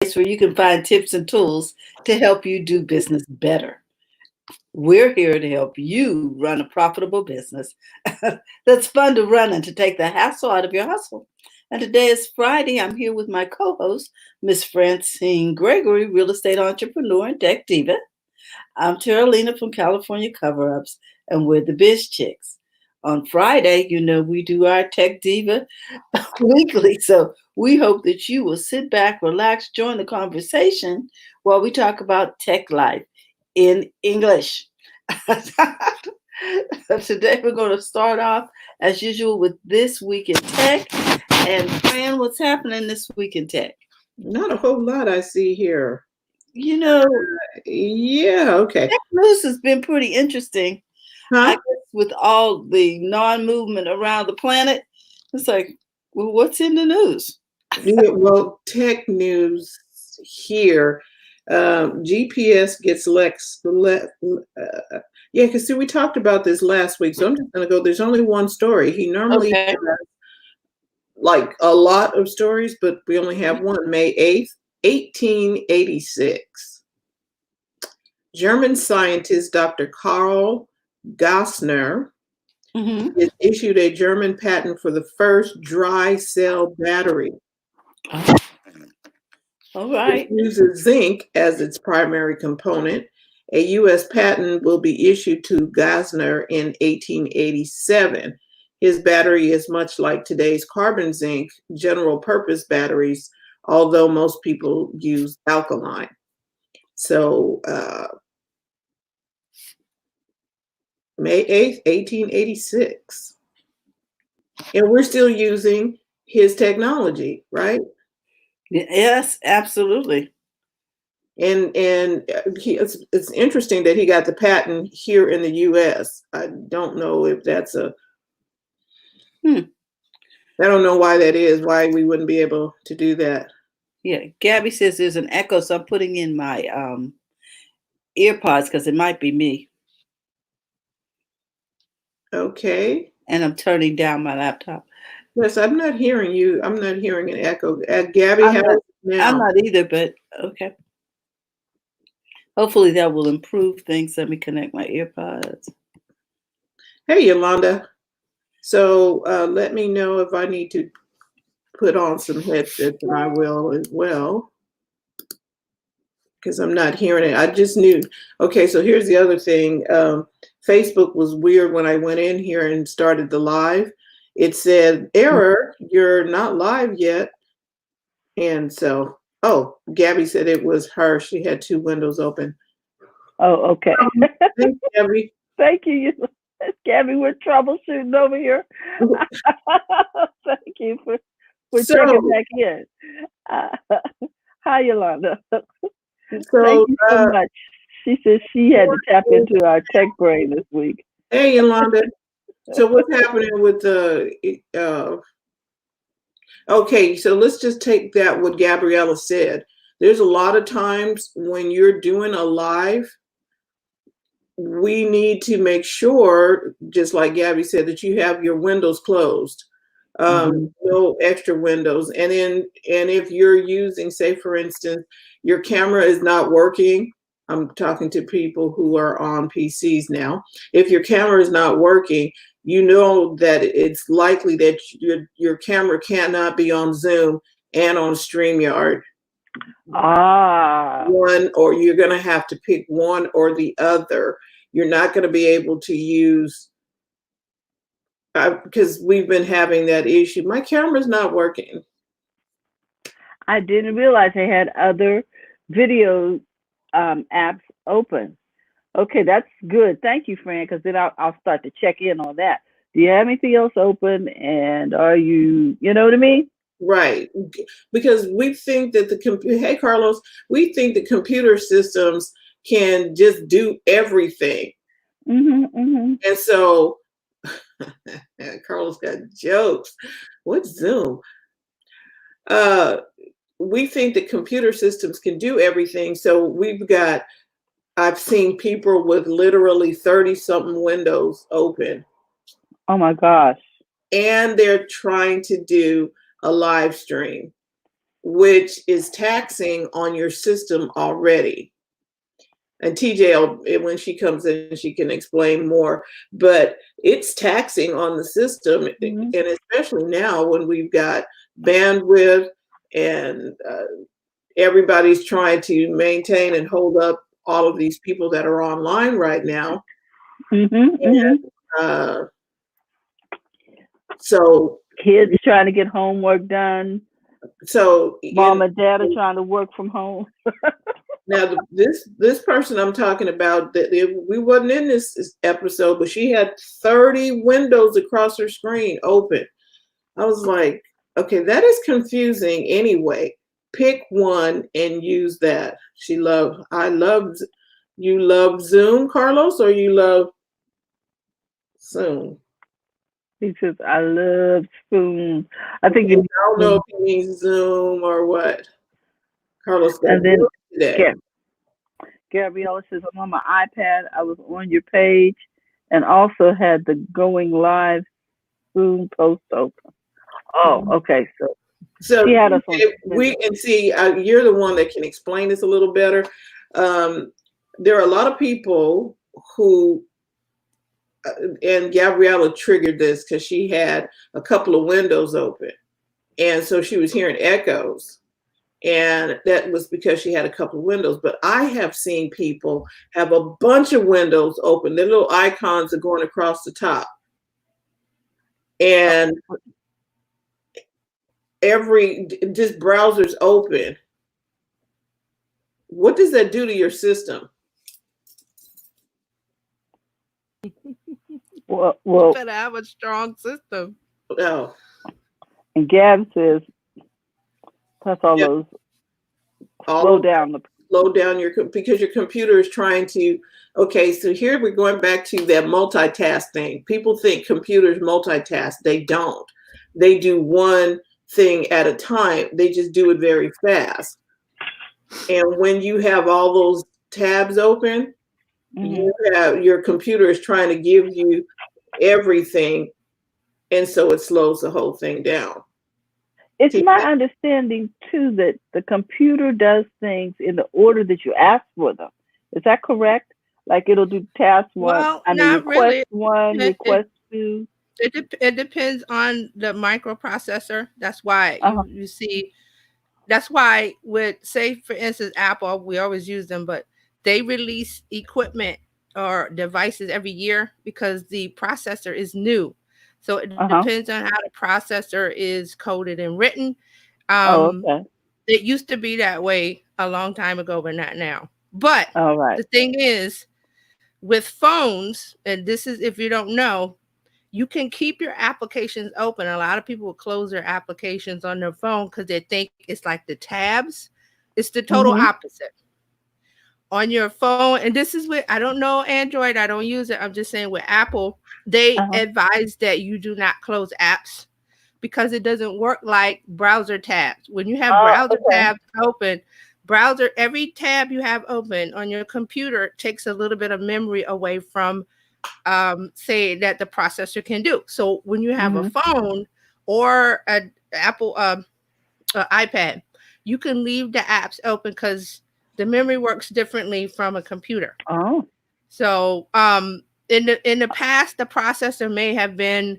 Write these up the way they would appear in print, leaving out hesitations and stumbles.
where you can find tips and tools to help you do business better. We're here to help you run a profitable business that's fun to run and to take the hassle out of your hustle. And today is Friday. I'm here with my co host, Miss Francine Gregory, real estate entrepreneur and tech diva. I'm Terralina from California Cover Ups, and we're the Biz Chicks. On Friday, we do our Tech Diva weekly. So we hope that you will sit back, relax, join the conversation while we talk about tech life in English. Today, we're going to start off, as usual, with This Week in Tech. And Fran, what's happening this week in tech? Not a whole lot I see here. You know, Yeah, okay. tech news has been pretty interesting. I Huh? guess with all the non-movement around the planet, it's like, well, what's in the news? Yeah, well, tech news here. GPS gets yeah, because see, we talked about this last week, so I'm just going to go. There's only one story. He normally Okay. has like a lot of stories, but we only have one. May 8th, 1886. German scientist Dr. Karl Gassner Mm-hmm. is issued a German patent for the first dry cell battery. All It right. uses zinc as its primary component. A U.S. patent will be issued to Gassner in 1887. His battery is much like today's carbon zinc general purpose batteries, although most people use alkaline. So, May 8th, 1886. And we're still using his technology, right? Yes, absolutely. And it's interesting that he got the patent here in the U.S. I don't know if that's Hmm. I don't know why that is, why we wouldn't be able to do that. Yeah. Gabby says there's an echo, so I'm putting in my earpods because it might be me, Okay. and I'm turning down my laptop. Yes, I'm not hearing you. I'm not hearing an echo. Gabby, I'm how not. is it I'm now? not either, but okay. Hopefully that will improve things. Let me connect my earpods. Hey, Yolanda. So let me know if I need to put on some headsets, and I will as well, because I'm not hearing it. I just knew. Okay, so here's the other thing. Facebook was weird when I went in here and started the live. It said, error, you're not live yet. And so, oh, Gabby said it was her. She had two windows open. Oh, okay. Thanks, Gabby. Thank you. Gabby, we're troubleshooting over here. Thank you for checking So, back in. Uh, hi, Yolanda. Thank so, you so much. She said she had to tap into our tech brain this week. hey, Yolanda. So what's happening with the, okay, so let's just take that what Gabriella said. There's a lot of times when you're doing a live, we need to make sure, just like Gabby said, that you have your windows closed, Mhm. no extra windows. And if you're using, say, for instance, your camera is not working. I'm talking to people who are on PCs now. If your camera is not working, you know that it's likely that your camera cannot be on Zoom and on StreamYard. Ah, One, or you're going to have to pick one or the other. You're not going to be able to use, because we've been having that issue. My camera's not working. I didn't realize they had other video apps open. Okay, that's good. Thank you, Fran, because then I'll start to check in on that. Do you have anything else open? And are you know what I mean? Right. Because we think that hey, Carlos, we think the computer systems can just do everything. Mhm. And so, Carlos got jokes. What's Zoom? Uh, we think that computer systems can do everything. So I've seen people with literally 30 something windows open, Oh my gosh. and they're trying to do a live stream. which is taxing on your system already. And TJ, when she comes in, she can explain more, but it's taxing on the system. Mhm. And especially now when we've got bandwidth and everybody's trying to maintain and hold up all of these people that are online right now. Mhm. Mhm. Uh, so, Kids trying to get homework done. so Mom in and dad are trying to work from home. now this person I'm talking about, that we wasn't in this episode, but she had 30 windows across her screen open. I was like, okay, that is confusing anyway. Pick one and use that. You love Zoom, Carlos, or you love Zoom? He says, "I love spoons." I think Okay, it I means don't know spoons. if he means Zoom or what. Carlos got And then good today. Gabriella says, "I'm on my iPad. I was on your page, and also had the going live spoon post open." Oh, okay. So she So had us on. we can see, you're the one that can explain this a little better. Um, there are a lot of people who, and Gabriella triggered this because she had a couple of windows open. And so she was hearing echoes. And that was because she had a couple of windows. But I have seen people have a bunch of windows open. Their little icons are going across the top. And just browsers open. What does that do to your system? Well, You better have a strong system. Oh, and Gab says, "Plus all yeah, those all slow of down the." slow down because your computer is trying to. Okay, so here we're going back to that multitask thing. People think computers multitask. They don't. They do one thing at a time. They just do it very fast. And when you have all those tabs open, Mhm. your computer is trying to give you everything, and so it slows the whole thing down. It's my understanding too that the computer does things in the order that you ask for them. Is that correct? Like it'll do task one. Well, I mean, not request really. one, It, it, request two. it depends on the microprocessor. That's why Uh huh. you see. That's why with, say for instance, Apple, we always use them, but they release equipment or devices every year because the processor is new. So it Uh huh. depends on how the processor is coded and written. Oh, Um, okay. it used to be that way a long time ago, but not now. But All right. the thing is, with phones, and this is if you don't know, you can keep your applications open. A lot of people will close their applications on their phone because they think it's like the tabs. It's the total Mhm. opposite. On your phone, and this is with, I don't know Android, I don't use it. I'm just saying with Apple, they Uh huh. advise that you do not close apps because it doesn't work like browser tabs. When you have Oh, browser okay. tabs open, every tab you have open on your computer takes a little bit of memory away from, say, that the processor can do. So when you have a Mhm. phone or an Apple iPad, you can leave the apps open because the memory works differently from a computer. Oh. So in the past, the processor may have been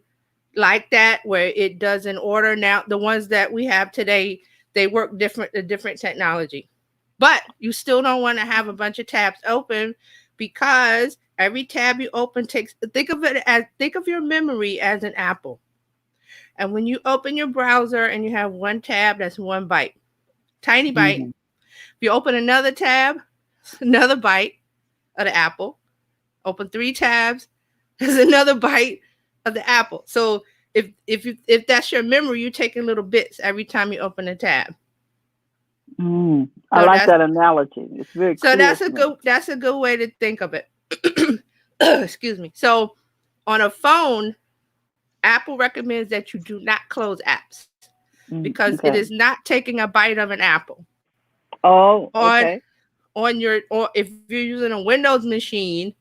like that where it does in order. Now the ones that we have today, they work different, a different technology. But you still don't want to have a bunch of tabs open because every tab you open takes, think of your memory as an apple. And when you open your browser and you have one tab, that's one byte. Tiny byte. Mhm. If you open another tab, another bite of the apple. Open three tabs, there's another bite of the apple. So if that's your memory, you're taking little bits every time you open a tab. Mm. I So like that's that analogy. It's very so clear that's to a me. good way to think of it. Excuse me. So on a phone, Apple recommends that you do not close apps Mm. because it is Okay. not taking a bite of an apple. Oh, On okay. your, or if you're using a Windows machine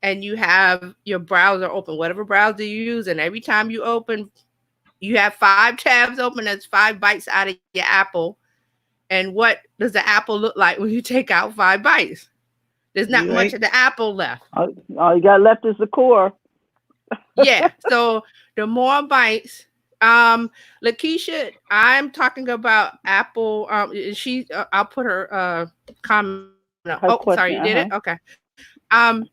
and you have your browser open, whatever browser you use, and every time you open, you have five tabs open, that's five bites out of your apple. And what does the apple look like when you take out 5 bites? There's not You much ain't. of the apple left. All you got left is the core. Yeah. So the more bites, Lakeisha, I'm talking about Apple. She, I'll put her comment up. Oh, sorry, you Her did it. question. Okay. Um,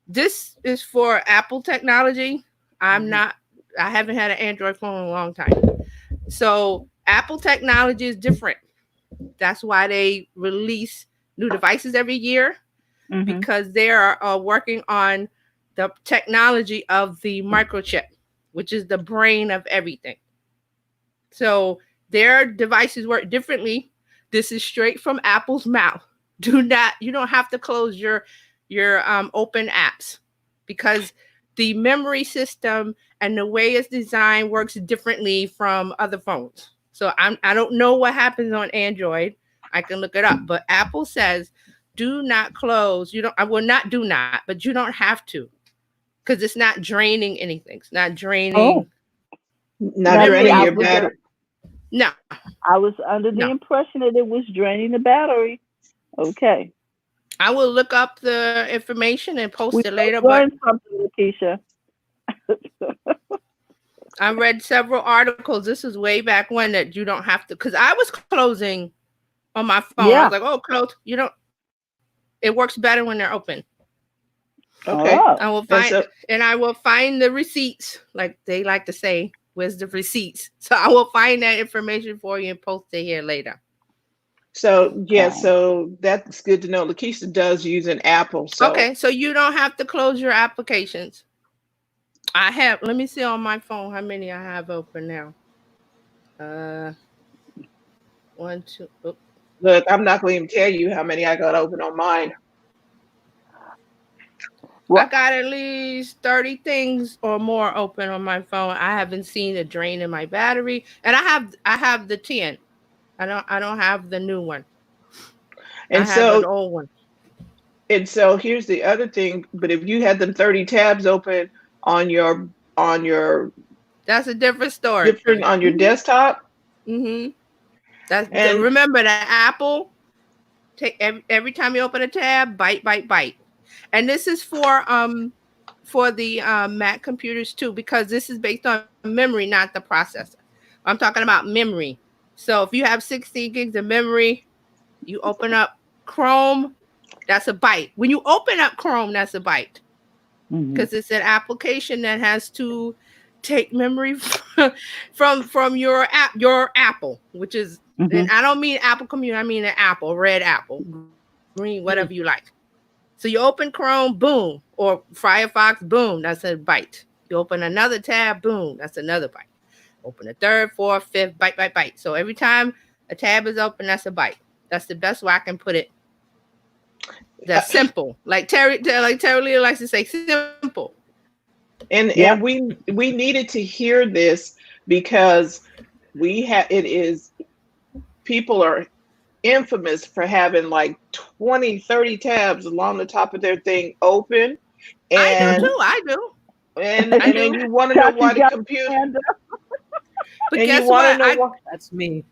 this is for Apple technology. I'm Mhm. not. I haven't had an Android phone in a long time. So Apple technology is different. That's why they release new devices every year, Mhm. because they are working on the technology of the microchip, which is the brain of everything. So their devices work differently. This is straight from Apple's mouth. You don't have to close your open apps, because the memory system and the way it's designed works differently from other phones. So I don't know what happens on Android. I can look it up, but Apple says do not close. You don't. I will not do not, but you don't have to, because it's not draining anything. It's not draining Oh, Not now see, memory. draining I your was battery. No, I was under no. the impression that it was draining the battery. Okay, I will look up the information and post we it later, but learned something, Lakeisha. I read several articles. This is way back when, that you don't have to, because I was closing on my phone. I was like, Yeah. oh, close. You don't, it works better when they're open. Okay. Oh. And so I will find the receipts, like they like to say, where's the receipts? So I will find that information for you and post it here later. yeah, Okay. so that's good to know. Lakeisha does use an Apple, so Okay, so you don't have to close your applications. I have, let me see on my phone how many I have open now. Uh, one, two, oh, look, I'm not going to even tell you how many I got open on mine. I Well, got at least 30 things or more open on my phone. I haven't seen a drain in my battery. And I have the 10. I don't have the new one. I And have an so old one. here's the other thing, but if you had them 30 tabs open on your That's a different story. different on your desktop, Mhm. That's and remember that Apple take every time you open a tab, bite bite bite. And this is for the Mac computers too, because this is based on memory, not the processor. I'm talking about memory. So if you have 16 gigs of memory, you open up Chrome, that's a byte. When you open up Chrome, that's a byte, mhm. because it's an application that has to take memory from your Apple, which is, and Mhm. I don't mean Apple computer, I mean an apple, red apple, green, whatever you like. So you open Chrome, boom, or Firefox, boom, that's a byte. You open another tab, boom, that's another byte. Open a third, fourth, fifth, byte, byte, byte. So every time a tab is open, that's a byte. That's the best way I can put it. uh, That's simple. Like Terry Lee likes to say, simple. and Yep. we needed to hear this because we have it is people are infamous for having like 20, 30 tabs along the top of their thing open, I do and too. Mhm. I do. I and then do. you want to know Tati why the got computer, her hand up. But and you guess want to what? know why. That's me.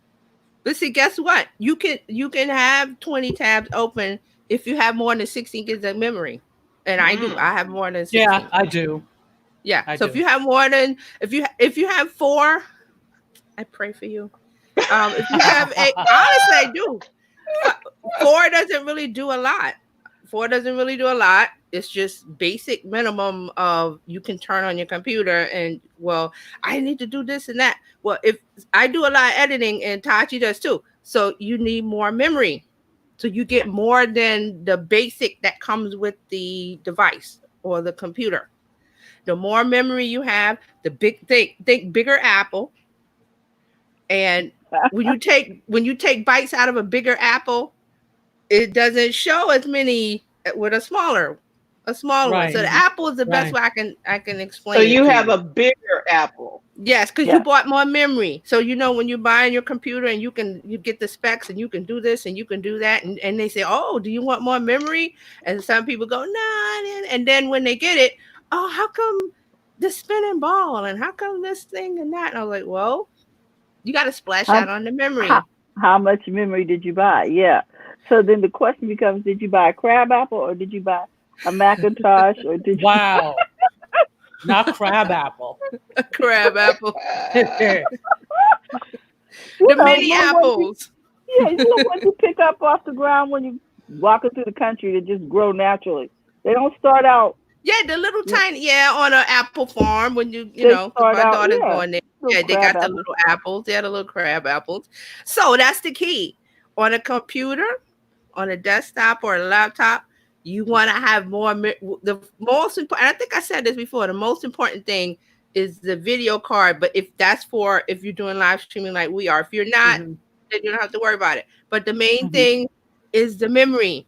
But see, guess what? You can have 20 tabs open if you have more than 16 gigs of memory. And I do. Mm. I have more than Yeah, 16. I do. Yeah. I So if do. you have more than if you have four, I pray for you. If you have eight, honestly, I do. Four doesn't really do a lot. Four doesn't really do a lot. It's just basic minimum of you can turn on your computer and, well, I need to do this and that. Well, if I do a lot of editing and Tachi does too, so you need more memory. So you get more than the basic that comes with the device or the computer. The more memory you have, the think bigger apple. And when you take bites out of a bigger apple, it doesn't show as many with a smaller one. So Right. the Mhm. apple is the best Right. way I can So explain it you to have you. a bigger Apple. Yes, because you Yeah. bought more memory. So when you buy your computer and you get the specs and you can do this and you can do that, and they say, oh, do you want more memory? And some people go, nah, and then when they get it, oh, how come the spinning ball and how come this thing and that? And I was like, well, you got to splash How out on the how memory. How much memory did you buy? Yeah. So then the question becomes, did you buy a crab apple or did you buy a Macintosh or did you Wow. Not crab apple. A crab apple. Yeah. The know, mini little ones you, apples. yeah, little ones you pick up off the ground when you walking through the country that just grow naturally. They don't start out. Yeah, the little tiny, on an apple farm when you They know, because start my out, daughter's yeah, going there. little Yeah, they crab got the apples. little apples. They had the little crab apples. So that's the key. On a computer, on a desktop or a laptop, you want to have more. The most important, I think I said this before, the most important thing is the video card. But if you're doing live streaming like we are, if you're not, Mhm. then you don't have to worry about it. But the main Mhm. thing is the memory.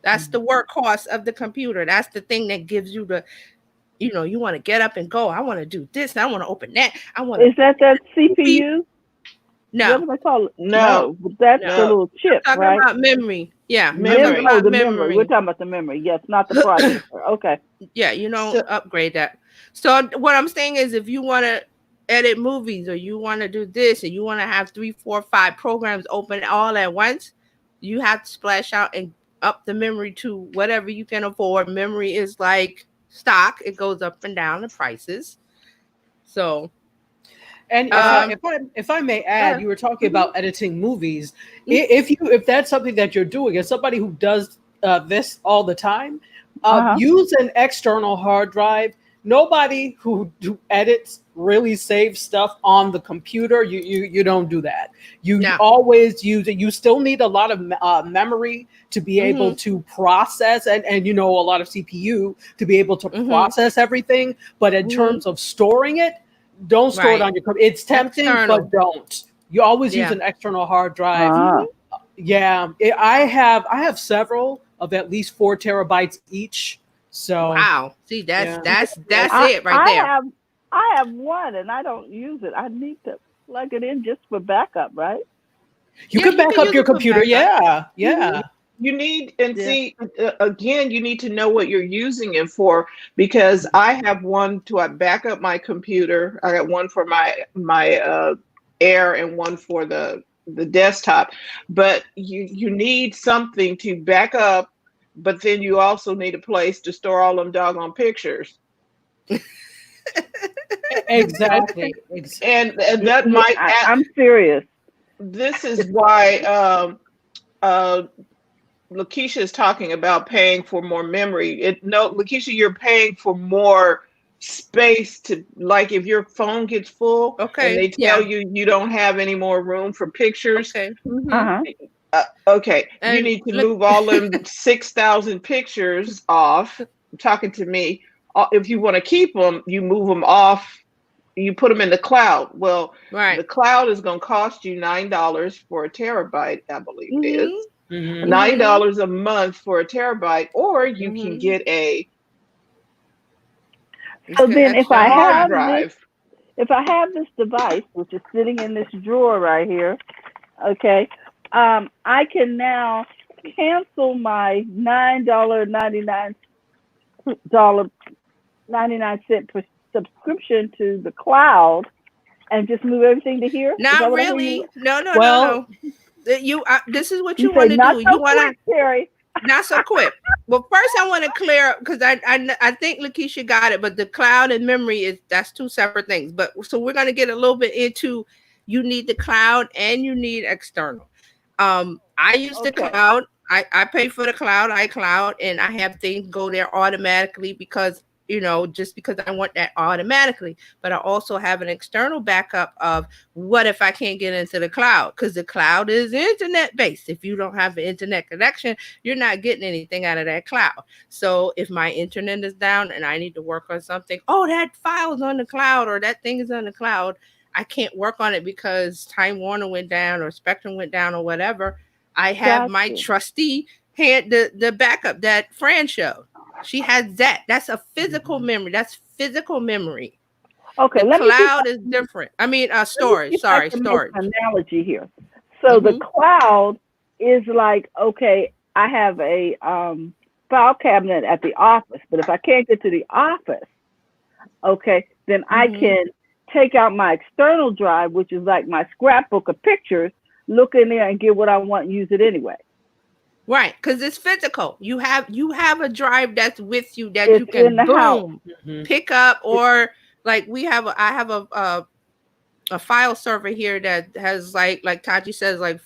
That's Mhm. the workhorse of the computer. That's the thing that gives you the, you want to get up and go. I want to do this. I want to open that. I want Is that to. CPU? What No, do they call it? No, No, but that's the no. no, little chip, I'm talking right? about memory. Yeah, I'm talking memory. Oh, about the memory. We're memory. talking about the memory. Yes, not the processor. Okay. Yeah, you don't So, upgrade that. So what I'm saying is, if you want to edit movies or you want to do this and you want to have 3, 4, 5 programs open all at once, you have to splash out and up the memory to whatever you can afford. Memory is like stock; it goes up and down the prices. So, And um, if I may go add, ahead. you were talking Mhm, about editing movies. mhm. If that's something that you're doing, as somebody who does this all the time, Uh-huh. use an external hard drive. Nobody who edits really saves stuff on the computer. You don't do that. You No. always use it. You still need a lot of memory to be able Mhm, to process, and a lot of CPU to be able to mhm, process everything. But in mhm. terms of storing it, don't store it Right. on your computer. It's tempting, but External. don't. You always use Yeah. an external hard drive. Ah. Mhm. Yeah, I have several of at least 4 terabytes each. So Wow. See, that's yeah, that's yeah. that's I it right I there. have I have one and I don't use it. I need to plug it in just for backup, right? You Yeah, could you back can up use your it for computer. backup. Yeah, Mhm. yeah. you need, and Yeah. see, again, you need to know what you're using it for, because I have one to back up my computer. I got one for my Air and one for the desktop. But you need something to back up, but then you also need a place to store all them doggone pictures. Exactly. And Yeah, that yeah, might I'm serious. this is why uh Lakeisha is talking about paying for more memory. No, Lakeisha, you're paying for more space to, like, if your phone gets full and Okay. they tell Yeah. you don't have any more room for pictures. Okay. Mm-hmm. Uh-huh. Okay, you And need to look, move all them 6,000 pictures off. Talking to me. If you want to keep them, you move them off. You put them in the cloud. Well, right. the cloud is going to cost you $9 for a terabyte, I believe it is. Mm-hmm. Hmm. nine Mm-hmm. dollars a month for a terabyte, or you can Mm-hmm. get a So It's good then external hard drive. drive. if I have this device, which is sitting in this drawer right here, okay, I can now cancel my $9.99 subscription to the cloud and just move everything to here. Is that Not what I hear you? really. No, no, no, Well, no. This is what You you say want to not do. so You want to quick, Terry. not so quick. Well, first I want to clear because I think Lakeisha got it, but the cloud and memory that's two separate things. But so we're gonna get a little bit into you need the cloud and you need external. I use the Okay. cloud. I pay for the cloud, iCloud, and I have things go there automatically because just because I want that automatically. But I also have an external backup of what if I can't get into the cloud? Because the cloud is internet based. If you don't have an internet connection, you're not getting anything out of that cloud. So if my internet is down and I need to work on something, oh, that file's on the cloud or that thing is on the cloud. I can't work on it because Time Warner went down or Spectrum went down or whatever. I have my Gotcha. trustee hand the backup that Fran showed. She has that. That's a physical memory. That's physical memory. Okay, The let me see if cloud is different. I mean, let me see storage. if I Sorry, can make storage. an analogy here. So the Mm-hmm. cloud is like, okay, I have a file cabinet at the office, but if I can't get to the office, okay, then I Mm-hmm. can take out my external drive, which is like my scrapbook of pictures, look in there and get what I want and use it anyway. Right, because it's physical. You have a drive that's with you that It's you can in the house. boom pick up, or like I have a file server here that has like Taji says, like,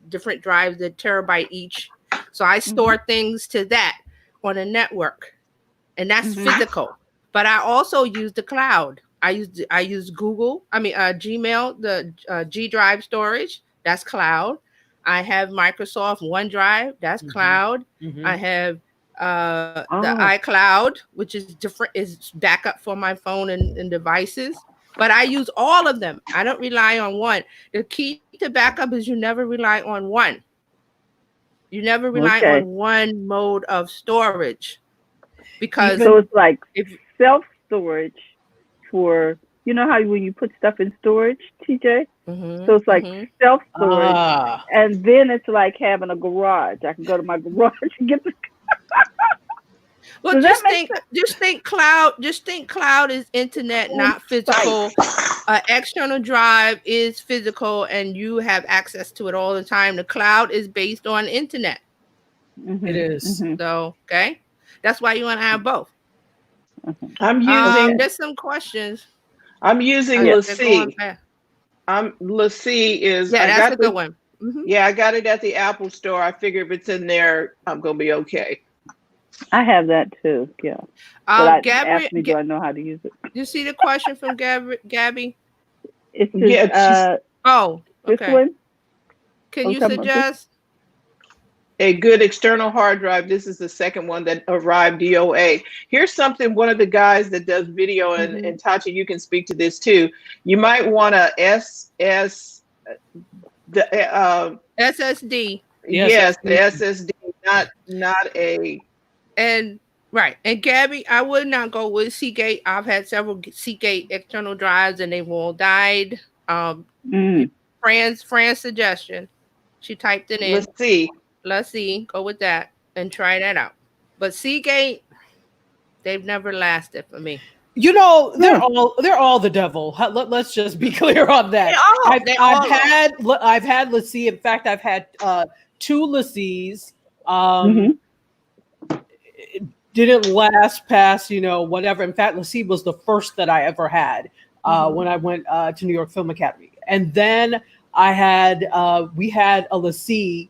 different drives that terabyte each. So I store things to that on a network, and that's physical. But I also use the cloud. I use Google. Gmail, the G Drive storage. That's cloud. I have Microsoft OneDrive. That's cloud. I have the iCloud, which is different, is backup for my phone and devices. But I use all of them. I don't rely on one. The key to backup is you never rely on one. You never rely on one mode of storage. Because so it's like if self-storage for, you know how when you put stuff in storage, TJ? So it's like self-storage. And then it's like having a garage. I can go to my garage and get the well, just think cloud is internet, not physical. External drive is physical and you have access to it all the time. The cloud is based on internet. It is. So, okay. That's why you want to have both. I'm using there's some questions. I'm using LaCie. LaCie is that's a good one. Yeah, I got it at the Apple store. I figure if it's in there, I'm gonna be okay. I have that too. Yeah. But asked me, do I know how to use it? You see the question from Gabby? It's just, okay. This one? Can you suggest a good external hard drive? This is the second one that arrived DOA. Here's something, one of the guys that does video, and Tachi, you can speak to this too. You might want to SSD. Yes, the SSD, not a. And right. And Gabby, I would not go with Seagate. I've had several Seagate external drives and they've all died. Fran's suggestion. She typed it in. Let's see. Go with that and try that out. But Seagate, they've never lasted for me. They're all the devil. Let's just be clear on that. I've had LaCie. In fact, I've had 2 LaCies. It didn't last past, whatever. In fact, LaCie was the first that I ever had when I went to New York Film Academy. And then we had a LaCie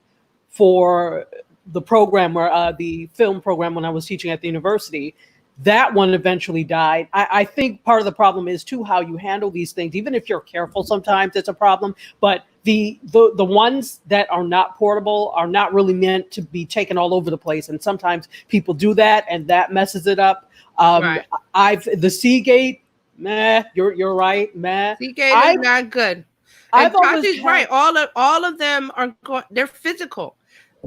for the program where the film program when I was teaching at the university. That one eventually died. I think part of the problem is too how you handle these things. Even if you're careful, sometimes it's a problem. But the ones that are not portable are not really meant to be taken all over the place. And sometimes people do that, and that messes it up. Right. The Seagate, meh. You're right, meh. Seagate is not good. And Tachi's right. All of them are they're physical.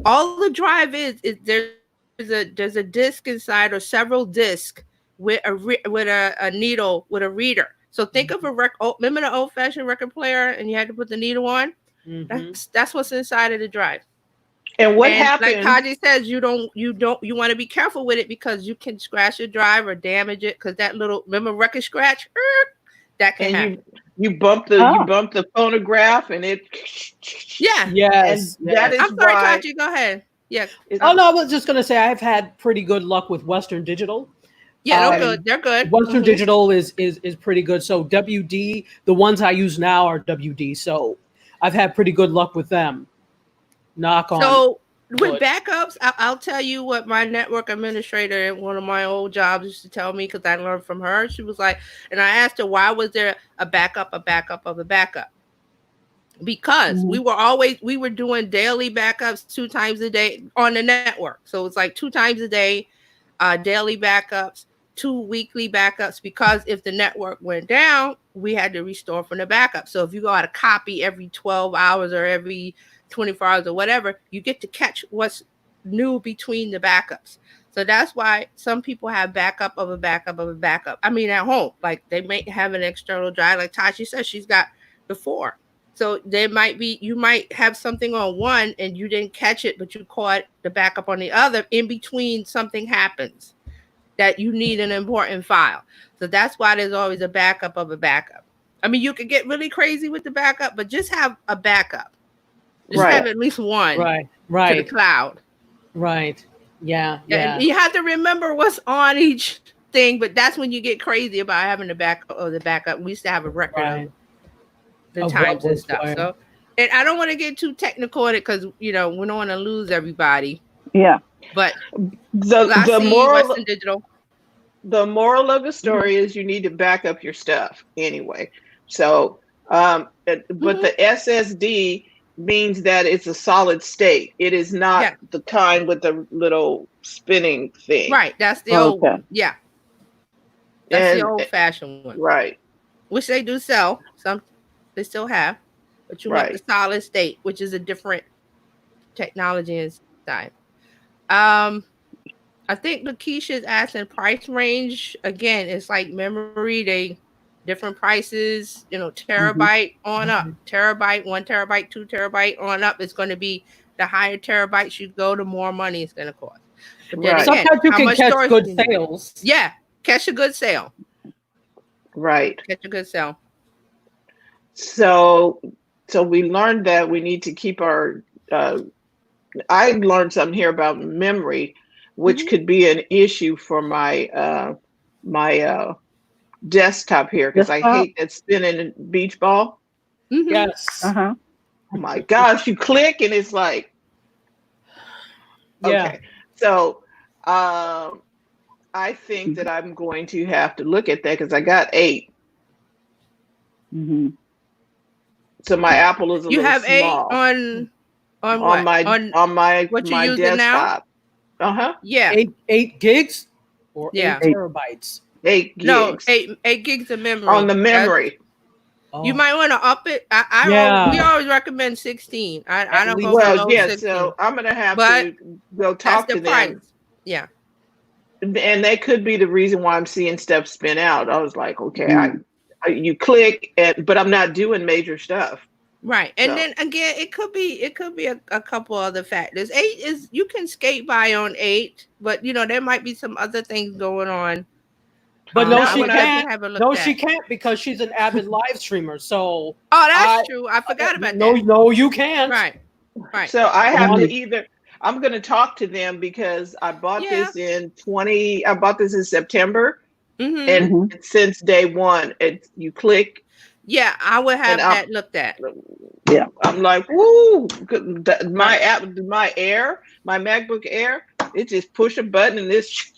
All the drive is there's a disc inside, or several discs with a needle with a reader. So think of remember the old-fashioned record player, and you had to put the needle on. That's what's inside of the drive. And what happened? Like Kaji says, you want to be careful with it because you can scratch your drive or damage it, because that little, remember record scratch, that can happen. You bump the phonograph and it. Yeah. Yes. And that is I'm sorry, Kaji. Go ahead. Yeah. I was just going to say I've had pretty good luck with Western Digital. Yeah, they're good. They're good. Western Digital is pretty good. So WD, the ones I use now are WD. So I've had pretty good luck with them. Knock on. So with backups, I'll tell you what my network administrator at one of my old jobs used to tell me, because I learned from her. She was like, and I asked her, why was there a backup of a backup? Because we were doing daily backups 2 times a day on the network. So it's like 2 times a day, daily backups, 2 weekly backups, because if the network went down, we had to restore from the backup. So if you got a copy every 12 hours or every 24 hours or whatever, you get to catch what's new between the backups. So that's why some people have backup of a backup of a backup. I mean, at home, like they may have an external drive. Like Tashi says, she's got the 4. So you might have something on one and you didn't catch it, but you caught the backup on the other. In between, something happens that you need an important file. So that's why there's always a backup of a backup. I mean, you could get really crazy with the backup, but just have a backup. Just have Right. at least one Right. to the Right. cloud. Right. Yeah. And Yeah. you have to remember what's on each thing, but that's when you get crazy about having the backup. We used to have a record Right. of the Of what times and was stuff. when. So, and I don't want to get too technical in it because we don't want to lose everybody. Yeah. But The Lassie, Western Digital. moral of the story is you need to back up your stuff anyway. So, but the SSD means that it's a solid state. It is not the kind with the little spinning thing. Right. That's the old one. Yeah. That's the And old fashioned one. right. Which they do sell. Some they still have. But you want the solid state, which is a different technology inside. I think Lakeisha is asking price range. Again, it's like memory. They different prices, terabyte on up. Terabyte, 1 terabyte, 2 terabyte on up. It's going to be the higher terabytes you go, the more money it's going to cost. But then again, sometimes you can catch good sales. Yeah, catch a good sale. Right. Catch a good sale. So we learned that we need to keep our. I learned something here about memory, which could be an issue for my my desktop here because I hate that spinning beach ball. Yes. Oh my gosh, you click and it's like, okay. So I think that I'm going to have to look at that because I got 8. So my Apple is a little small. You have 8 on what? On my what you using desktop. Now? Yeah. 8 gigs or 8 terabytes. 8 gigs. No, 8 gigs of memory. On the memory. You might want to up it. We always recommend 16. I don't go below 16. So I'm gonna have to go talk to them. Price. Yeah. And that could be the reason why I'm seeing stuff spin out. I was like, okay, you click, but I'm not doing major stuff. Right. And then again, it could be a couple other factors. 8 is, you can skate by on 8, but there might be some other things going on. But no, she can't. No, she can't because she's an avid live streamer. So that's true. I forgot about that. No, you can't. Right. So I have to I'm going to talk to them because I bought this I bought this in September, and since day one, you click. Yeah, I would have that looked at. Yeah, I'm like, woo! My my MacBook Air, it just push a button and this.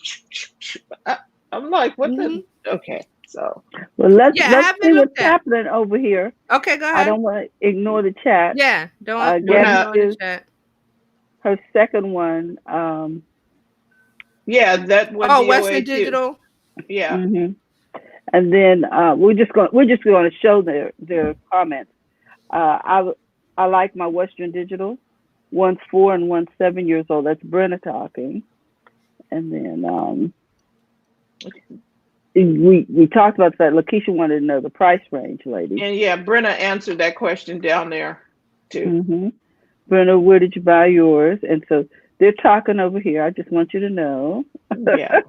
I'm like, what the? Okay, so. Well, let's see what's happening over here. Okay, go ahead. I don't want to ignore the chat. Yeah, don't ignore the chat. Her second one. Yeah, that one. Oh, Western Digital. Yeah. And then we're just going to show their comments. I like my Western Digital. One's 4 and one's 7 years old. That's Brenna talking. And then we talked about that. Lakeisha wanted to know the price range, lady. And yeah, Brenna answered that question down there too. Brenna, where did you buy yours? And so they're talking over here. I just want you to know. Yeah.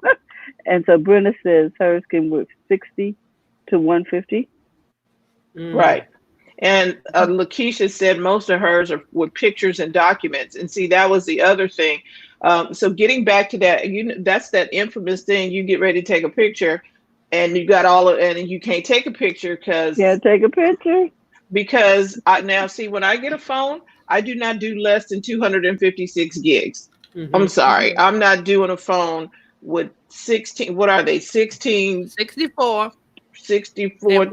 And so Brenna says hers can work 60 to 150. Right. And Lakeisha said most of hers are with pictures and documents. And see, that was the other thing. So getting back to that, that's that infamous thing. You get ready to take a picture, and you got and you can't take a picture because because now see, when I get a phone, I do not do less than 256 gigs. I'm sorry, I'm not doing a phone with 16. What are they? 16, 64, 32,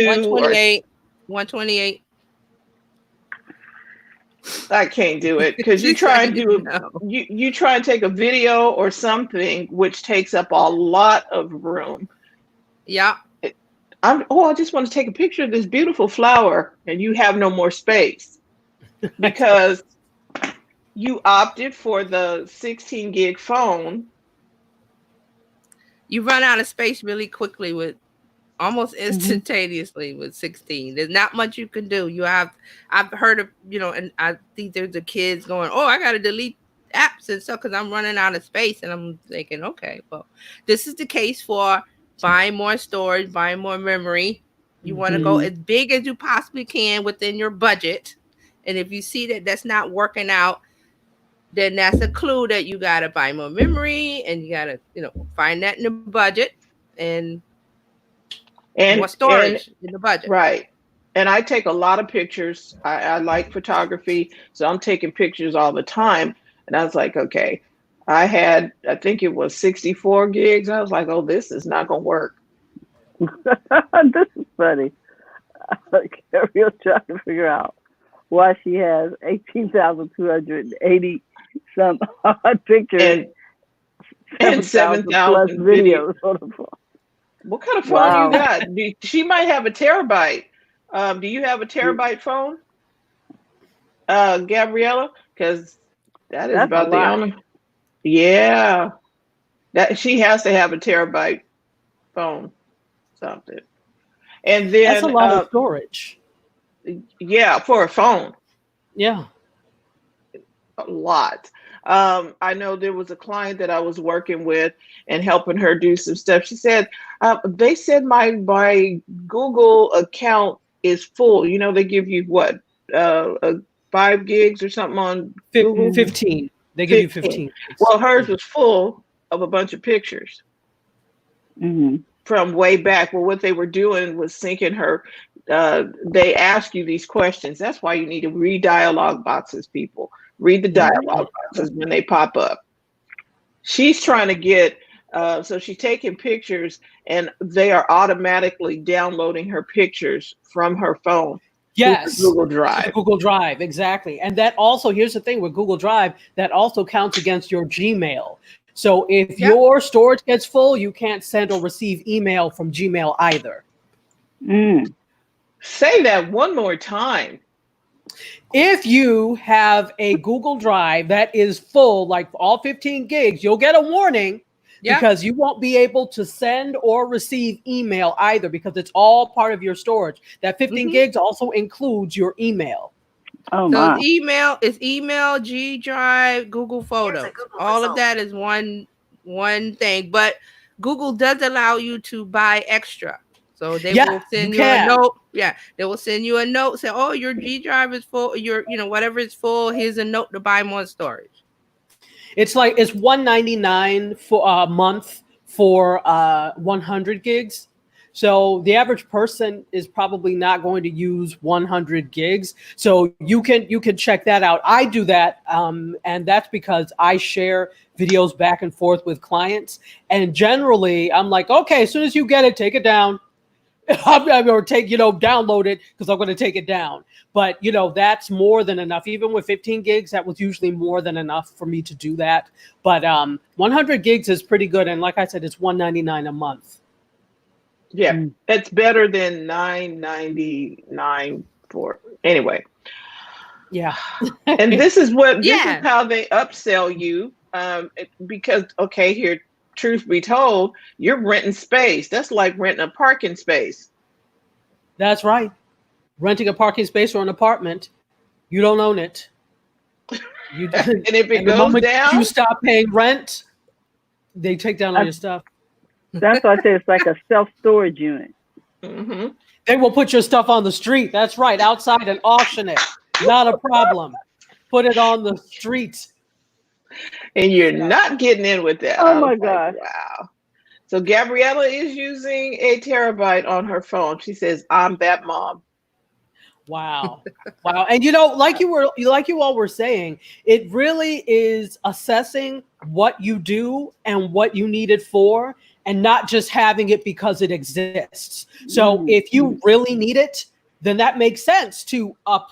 128. 128. I can't do it because you try and you try and take a video or something which takes up a lot of room. Yeah. I just want to take a picture of this beautiful flower, and you have no more space because you opted for the 16 gig phone. You run out of space really quickly with almost instantaneously with 16. There's not much you can do. I've heard of, and I think there's the kids going, oh, I got to delete apps and stuff because I'm running out of space. And I'm thinking, okay, well, this is the case for buying more storage, buying more memory. You want to go as big as you possibly can within your budget. And if you see that that's not working out, then that's a clue that you got to buy more memory, and you got to, find that in the budget, and more and storage in the budget. right. And I take a lot of pictures. I like photography, so I'm taking pictures all the time. And I was like, okay, I think it was 64 gigs. I was like, oh, this is not going to work. This is funny. Gabrielle trying to figure out why she has 18,280 some odd pictures and 7,000 videos on the phone. What kind of phone you got? She might have a terabyte. Do you have a terabyte phone, Gabriella? Because that's about the only. Yeah, that she has to have a terabyte phone, something. And then that's a lot of storage. Yeah, for a phone. Yeah, a lot. I know there was a client that I was working with and helping her do some stuff. She said, they said my Google account is full. They give you what, 5 gigs or something on Google? 15. They give you 15. Well, hers was full of a bunch of pictures from way back. Well, what they were doing was syncing her. They ask you these questions. That's why you need to read dialogue boxes, people. Read the dialogue boxes when they pop up. She's trying to get, so she's taking pictures, and they are automatically downloading her pictures from her phone. Yes. Google Drive. Google Drive, exactly. And that also, here's the thing with Google Drive, that also counts against your Gmail. So if your storage gets full, you can't send or receive email from Gmail either. Say that one more time. If you have a Google Drive that is full, like all 15 gigs, you'll get a warning because you won't be able to send or receive email either, because it's all part of your storage. That 15 gigs also includes your email. Oh, so it's email, G Drive, Google Photos. All of that is one thing, but Google does allow you to buy extra. So they will send you a note. Yeah, they will send you a note. Say, oh, your G Drive is full. Your, whatever is full. Here's a note to buy more storage. It's $199 for a month for 100 gigs. So the average person is probably not going to use 100 gigs. So you can check that out. I do that, and that's because I share videos back and forth with clients. And generally, I'm like, okay, as soon as you get it, take it down. Or take, download it, because I'm going to take it down. But, that's more than enough. Even with 15 gigs, that was usually more than enough for me to do that. But 100 gigs is pretty good. And like I said, it's $199 a month. Yeah, it's better than $9.99 for anyway. Yeah. And this is how they upsell you. Because, okay, here, truth be told, you're renting space. That's like renting a parking space. That's right. Renting a parking space or an apartment, you don't own it. And if it goes down, you stop paying rent, they take down all your stuff. That's why I say it's like a self-storage unit. They will put your stuff on the street. That's right, outside, and auction it. Not a problem. Put it on the street. And you're not getting in with that. Oh my God. Wow. So Gabriella is using a terabyte on her phone. She says, I'm that mom. Wow. Wow. And like you all were saying, it really is assessing what you do and what you need it for, and not just having it because it exists. So if you really need it, then that makes sense to up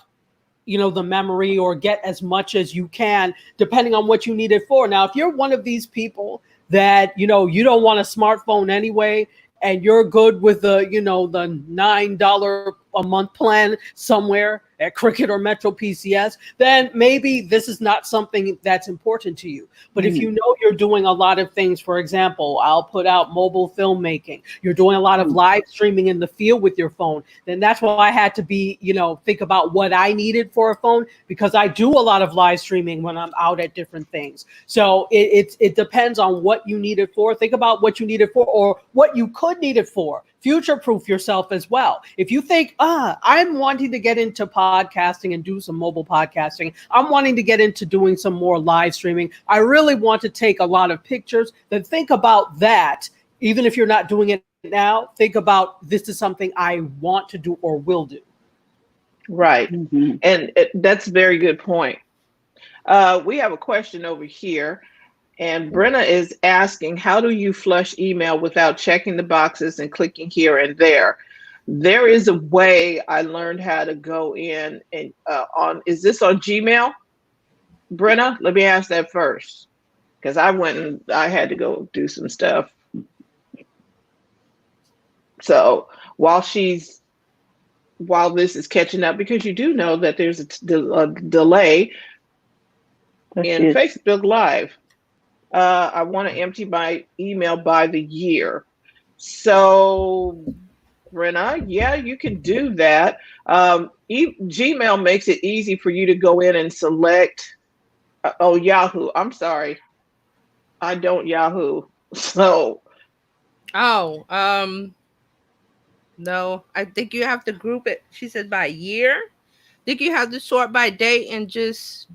the memory or get as much as you can, depending on what you need it for. Now, if you're one of these people that, you don't want a smartphone anyway, and you're good with the $9 a month plan somewhere at Cricket or Metro PCS, then maybe this is not something that's important to you. But if you're doing a lot of things, for example, I'll put out mobile filmmaking, you're doing a lot of live streaming in the field with your phone, then that's why I had to be, think about what I needed for a phone, because I do a lot of live streaming when I'm out at different things. So it depends on what you need it for. Think about what you need it for, or what you could need it for. future-proof yourself as well. If you think, I'm wanting to get into podcasting and do some mobile podcasting, I'm wanting to get into doing some more live streaming, I really want to take a lot of pictures, then think about that. Even if you're not doing it now, think about, this is something I want to do or will do. Right. And that's a very good point. We have a question over here, and Brenna is asking, how do you flush email without checking the boxes and clicking here and there? There is a way I learned how to go in and is this on Gmail? Brenna, let me ask that first, because I had to go do some stuff. So while this is catching up, because you do know that there's a delay in Facebook Live. I want to empty my email by the year. So, Brenna, yeah, you can do that. Gmail makes it easy for you to go in and select. Yahoo. I'm sorry, I don't Yahoo. So. No, I think you have to group it. She said by year. I think you have to sort by date and just,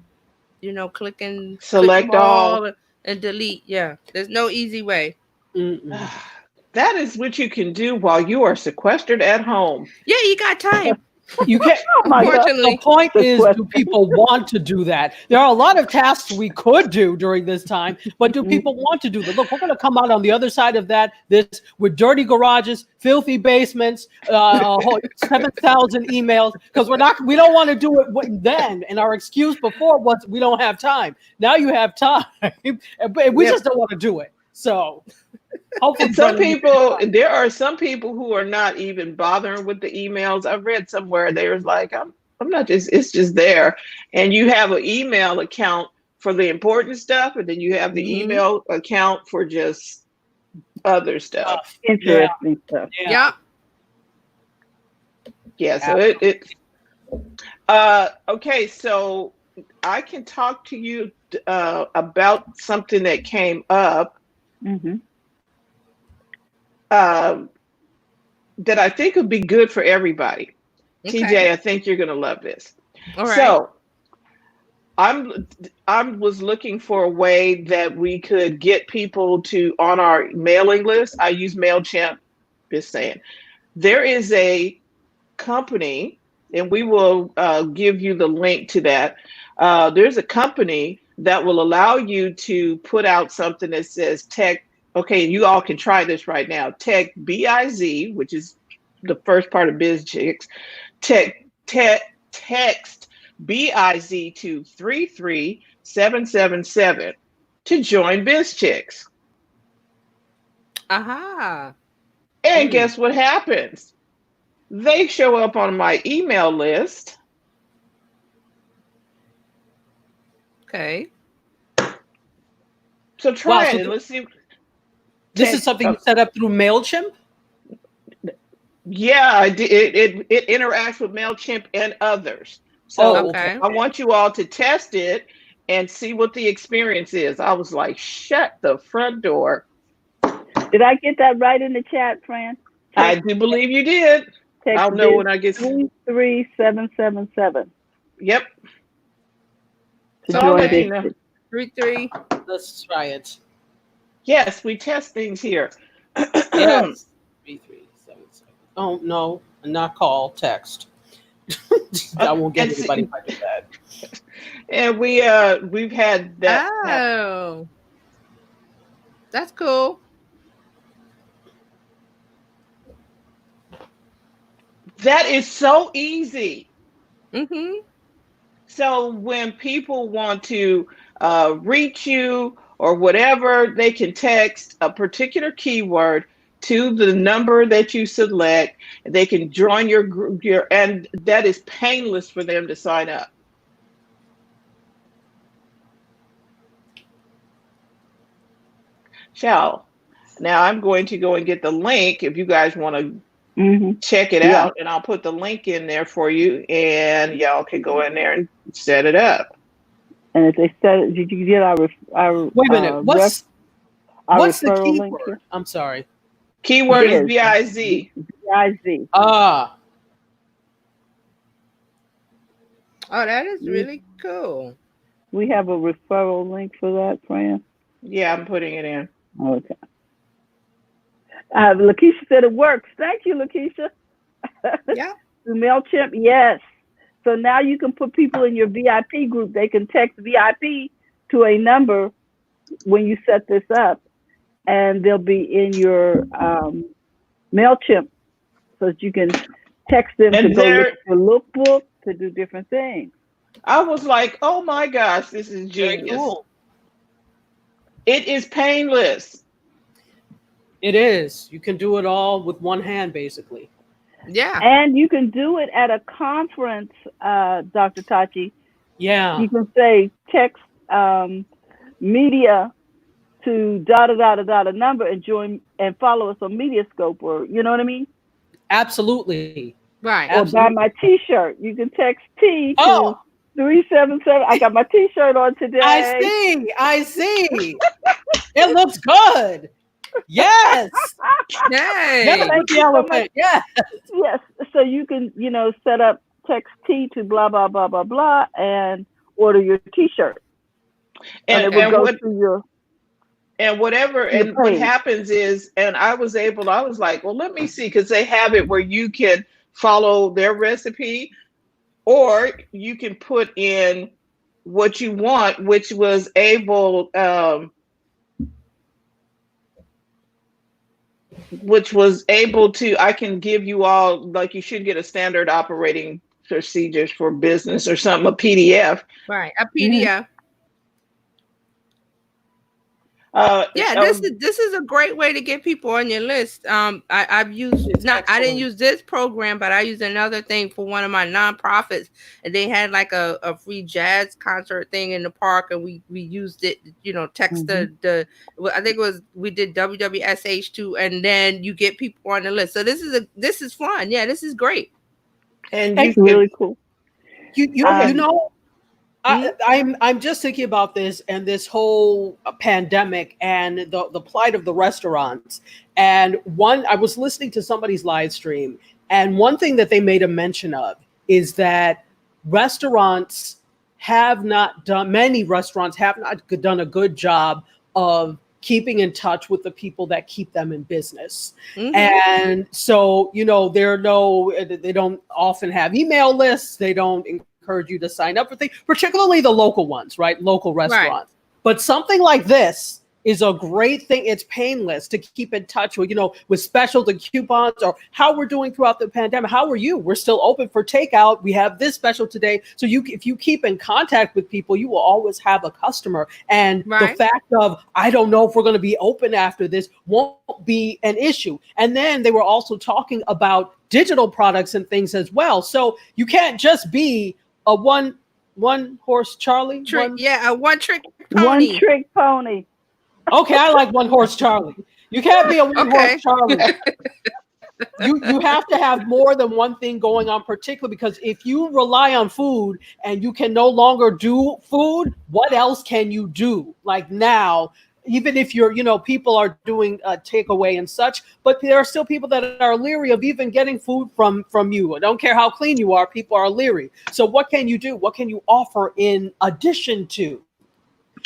click and select all and delete. Yeah, there's no easy way. That is what you can do while you are sequestered at home. Yeah, you got time. You can't. The point is, do people want to do that? There are a lot of tasks we could do during this time, but do people want to do that? Look, we're going to come out on the other side of this with dirty garages, filthy basements, 7,000 emails, because we don't want to do it then. And our excuse before was we don't have time. Now you have time, but we just don't want to do it. So. And there are some people who are not even bothering with the emails. I read somewhere there's like, I'm not it's just there. And you have an email account for the important stuff, and then you have the email account for just other stuff. Interesting stuff. Yeah. Yeah, so okay, so I can talk to you about something that came up. That I think would be good for everybody. Okay. TJ, I think you're going to love this. All right. So I was looking for a way that we could get people on our mailing list. I use MailChimp, just saying. There is a company, and we will give you the link to that. There's a company that will allow you to put out something that says tech. Okay, you all can try this right now. Text BIZ, which is the first part of BizChicks. Text BIZ to 33777 to join BizChicks. Aha. And guess what happens? They show up on my email list. Okay. So try it and let's see. This is something you set up through MailChimp? Yeah, it interacts with MailChimp and others. So I want you all to test it and see what the experience is. I was like, shut the front door. Did I get that right in the chat, Fran? I do believe you did. I'll know when I get 33777. Yep. So I'll let you know. 33. Let's try it. Yes, we test things here. Yes. 3377. Oh no, not call, text. I won't get anybody if I do that. And we've had that. Oh, that's cool. That is so easy. So when people want to reach you or whatever, they can text a particular keyword to the number that you select. They can join your group, and that is painless for them to sign up. Now I'm going to go and get the link if you guys want to check it out, and I'll put the link in there for you, and y'all can go in there and set it up. And if they set it, did you get our wait a minute? What's the keyword? I'm sorry. Keyword is Biz. BIZ. BIZ. Ah, Oh, that is really cool. We have a referral link for that, Fran. Yeah, I'm putting it in. Okay. Lakeisha said it works. Thank you, Lakeisha. Yeah. Through MailChimp, yes. So now you can put people in your VIP group. They can text VIP to a number when you set this up, and they'll be in your MailChimp so that you can text them to And go look there, at your lookbook, to do different things. I was like, oh my gosh, this is very genius. cool. It is painless. It is. You can do it all with one hand, basically. Yeah. And you can do it at a conference, Dr. Tachi. Yeah. You can say text media to a number and join and follow us on Mediascope, or you know what I mean? Absolutely. Right. Or buy Absolutely. my T-shirt. You can text T to Oh, 377. I got my T-shirt on today. I see. It looks good. Yes. Hey. Never Thank put the you so elephant. much. Yeah. Yes. So you can, set up text T to blah blah blah blah blah and order your T-shirt, and it will go through your. And whatever, and what happens is, and I was like, well, let me see, because they have it where you can follow their recipe, or you can put in what you want, which was able, I can give you all, like, you should get a standard operating procedures for business or something, a PDF. Right. A PDF. This is a great way to get people on your list. I've used I didn't use this program, but I used another thing for one of my nonprofits, and they had like a free jazz concert thing in the park, and we used it. Text the I think it was, we did WWSH2, and then you get people on the list. So this is fun. Yeah, this is great. And It's really cool. I'm just thinking about this and this whole pandemic and the plight of the restaurants. And I was listening to somebody's live stream, and one thing that they made a mention of is that many restaurants have not done a good job of keeping in touch with the people that keep them in business. Mm-hmm. And so, they don't often have email lists. They don't encourage you to sign up for things, particularly the local ones, right? Local restaurants. Right. But something like this is a great thing. It's painless to keep in touch with, with specials and coupons, or how we're doing throughout the pandemic. How are you? We're still open for takeout. We have this special today. So if you keep in contact with people, you will always have a customer. And the fact of, I don't know if we're going to be open after this, won't be an issue. And then they were also talking about digital products and things as well. So you can't just be a one horse Charlie. A one trick pony. One trick pony. Okay, I like one horse Charlie. You can't be a one horse Charlie. You have to have more than one thing going on, particularly because if you rely on food and you can no longer do food, what else can you do? Like now, even if people are doing takeaway and such, but there are still people that are leery of even getting food from you. I don't care how clean you are, people are leery. So what can you do? What can you offer in addition to?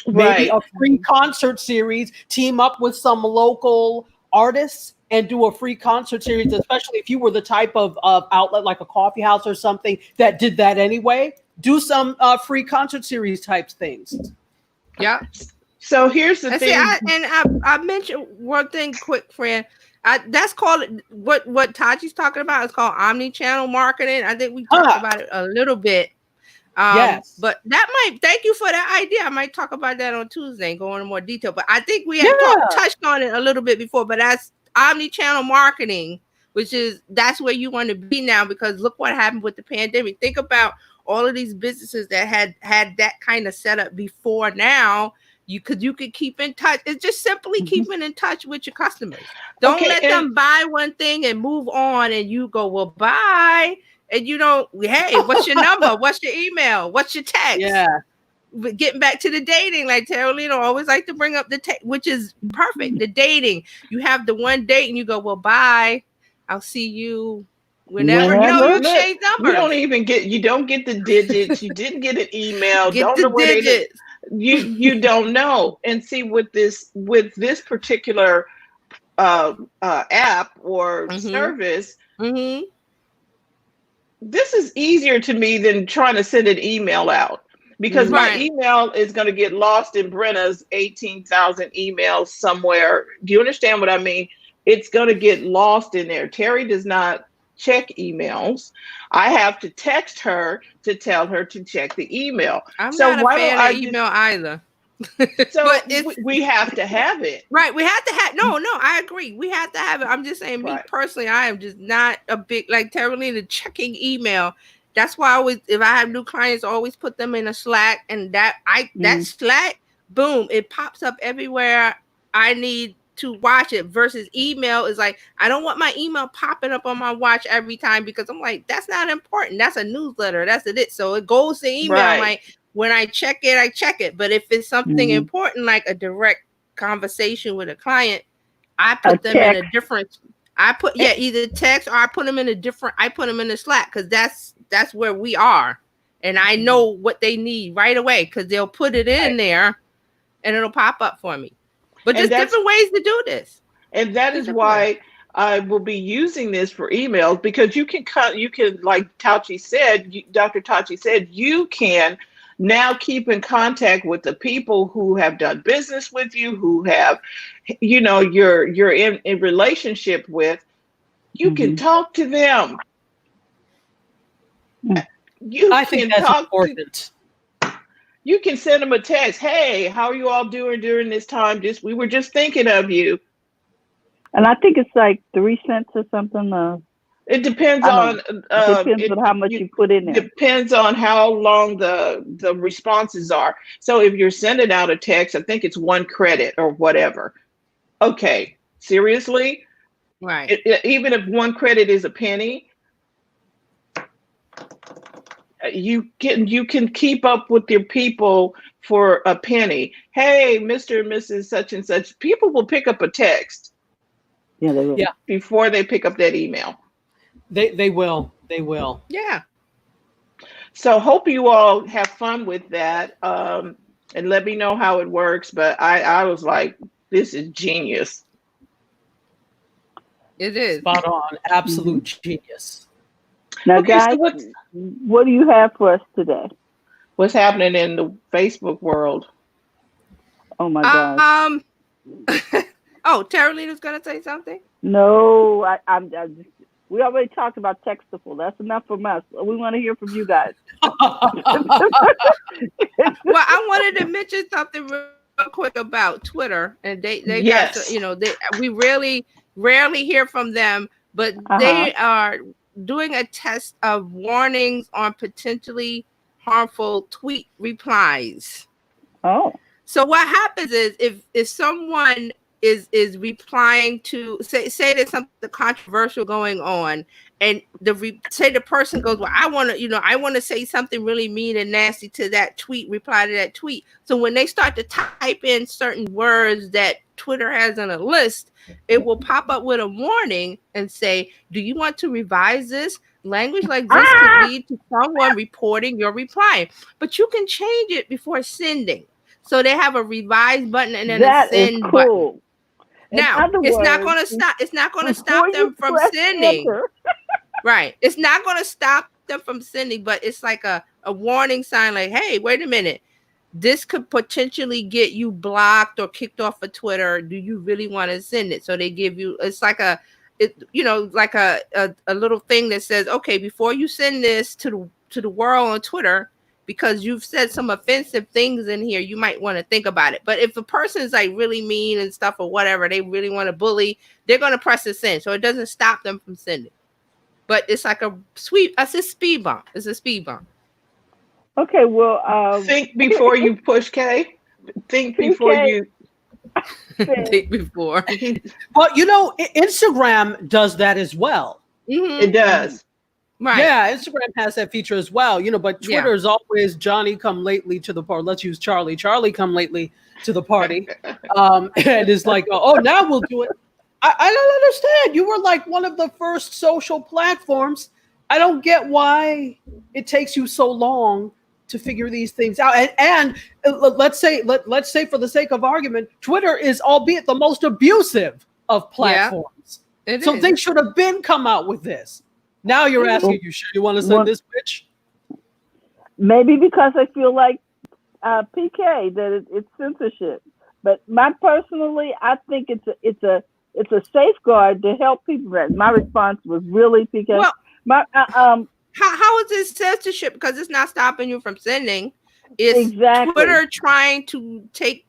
Maybe a free concert series, team up with some local artists and do a free concert series, especially if you were the type of outlet like a coffee house or something that did that anyway. Do some free concert series types things. Yeah. So here's the thing. I mentioned one thing quick, friend. That's called, what Taji's talking about is called omni-channel marketing. I think we talked about it a little bit. Yes, but thank you for that idea. I might talk about that on Tuesday and go into more detail. But I think we had touched on it a little bit before, but that's omni-channel marketing, that's where you want to be now, because look what happened with the pandemic. Think about all of these businesses that had that kind of setup before now. You could keep in touch. It's just simply keeping in touch with your customers. Don't let them buy one thing and move on and you go, well, bye. And hey, what's your number? What's your email? What's your text? Yeah. getting back to the dating, like Carolina always like to bring up which is perfect. The dating, you have the one date and you go, well, bye. I'll see you whenever. No, you change numbers. You don't get the digits. You didn't get an email. Get don't the know where digits. You don't know. And see, with this particular app or service, this is easier to me than trying to send an email out, because my email is going to get lost in Brenna's 18,000 emails somewhere. Do you understand what I mean? It's going to get lost in there. Terry does not check emails. I have to text her to tell her to check the email. I'm not a fan of email either. So we have to have it. Right. We have to have, no, I agree. We have to have it. I'm just saying, me personally, I am just not a big, like Carolina, checking email. That's why I always, if I have new clients, I always put them in a Slack, and that Slack, boom, it pops up everywhere I need to watch it, versus email is like, I don't want my email popping up on my watch every time, because I'm like, that's not important. That's a newsletter. That's it. So it goes to email. I'm like, when I check it, I check it. But if it's something important, like a direct conversation with a client, I put them in a different, either text, or I put them in a Slack, because that's where we are. And I know what they need right away, because they'll put it in there and it'll pop up for me. But just different ways to do this. And that is why I will be using this for emails, because you can like Dr. Tachi said, you can now keep in contact with the people who have done business with you, who have, you're in relationship with. You can talk to them. I think that's important. You can send them a text. Hey, how are you all doing during this time? We were just thinking of you. And I think it's like 3 cents or something. It depends on how much you put in there. Depends on how long the responses are. So if you're sending out a text, I think it's 1 credit or whatever. Okay, seriously? Right. Even if 1 credit is a penny, you can keep up with your people for a penny. Hey, Mr. and Mrs. such and such. People will pick up a text. Yeah, they will. Yeah. Before they pick up that email. They will. They will. Yeah. So hope you all have fun with that. And let me know how it works. But I was like, this is genius. It is. Spot on. Absolute genius. Now, guys, what do you have for us today? What's happening in the Facebook world? Oh my God. Carolina's gonna say something. No, I'm just. We already talked about Textable. That's enough from us. We want to hear from you guys. Well, I wanted to mention something real quick about Twitter, and they got, we really rarely hear from them, but they are doing a test of warnings on potentially harmful tweet replies. Oh. So what happens is if someone is replying to say there's something controversial going on, and the person goes, well, I want to say something really mean and nasty to that tweet, reply to that tweet. So when they start to type in certain words that Twitter has on a list, it will pop up with a warning and say, do you want to revise this? Language like this could lead to someone reporting your reply. But you can change it before sending. So they have a revise button and then a send button. Now, it's not going to stop. It's not going to stop them from sending. Right. It's not going to stop them from sending, but it's like a warning sign, like, hey, wait a minute. This could potentially get you blocked or kicked off of Twitter. Do you really want to send it? So they give you, it's like a little thing that says, okay, before you send this to the world on Twitter, because you've said some offensive things in here, you might want to think about it. But if a person is like really mean and stuff or whatever, they really want to bully, they're going to press the send. So it doesn't stop them from sending. But it's like a speed bump. It's a speed bump. Okay, well, think before you push, Kay. Think before you think before. Well, Instagram does that as well. Mm-hmm. It does. Right. Yeah, Instagram has that feature as well, but Yeah. Twitter is always Johnny come lately to the party. Let's use Charlie. Charlie come lately to the party. And it's like, oh, now we'll do it. I don't understand. You were like one of the first social platforms. I don't get why it takes you so long to figure these things out. And let's say for the sake of argument, Twitter is albeit the most abusive of platforms. So they should have been come out with this. Now you're asking, you sure you want to send this bitch? Maybe because I feel like PK that it's censorship. But personally, I think it's a safeguard to help people. My response was really PK. Well, how is this censorship? Because it's not stopping you from sending. It's exactly. Twitter trying to take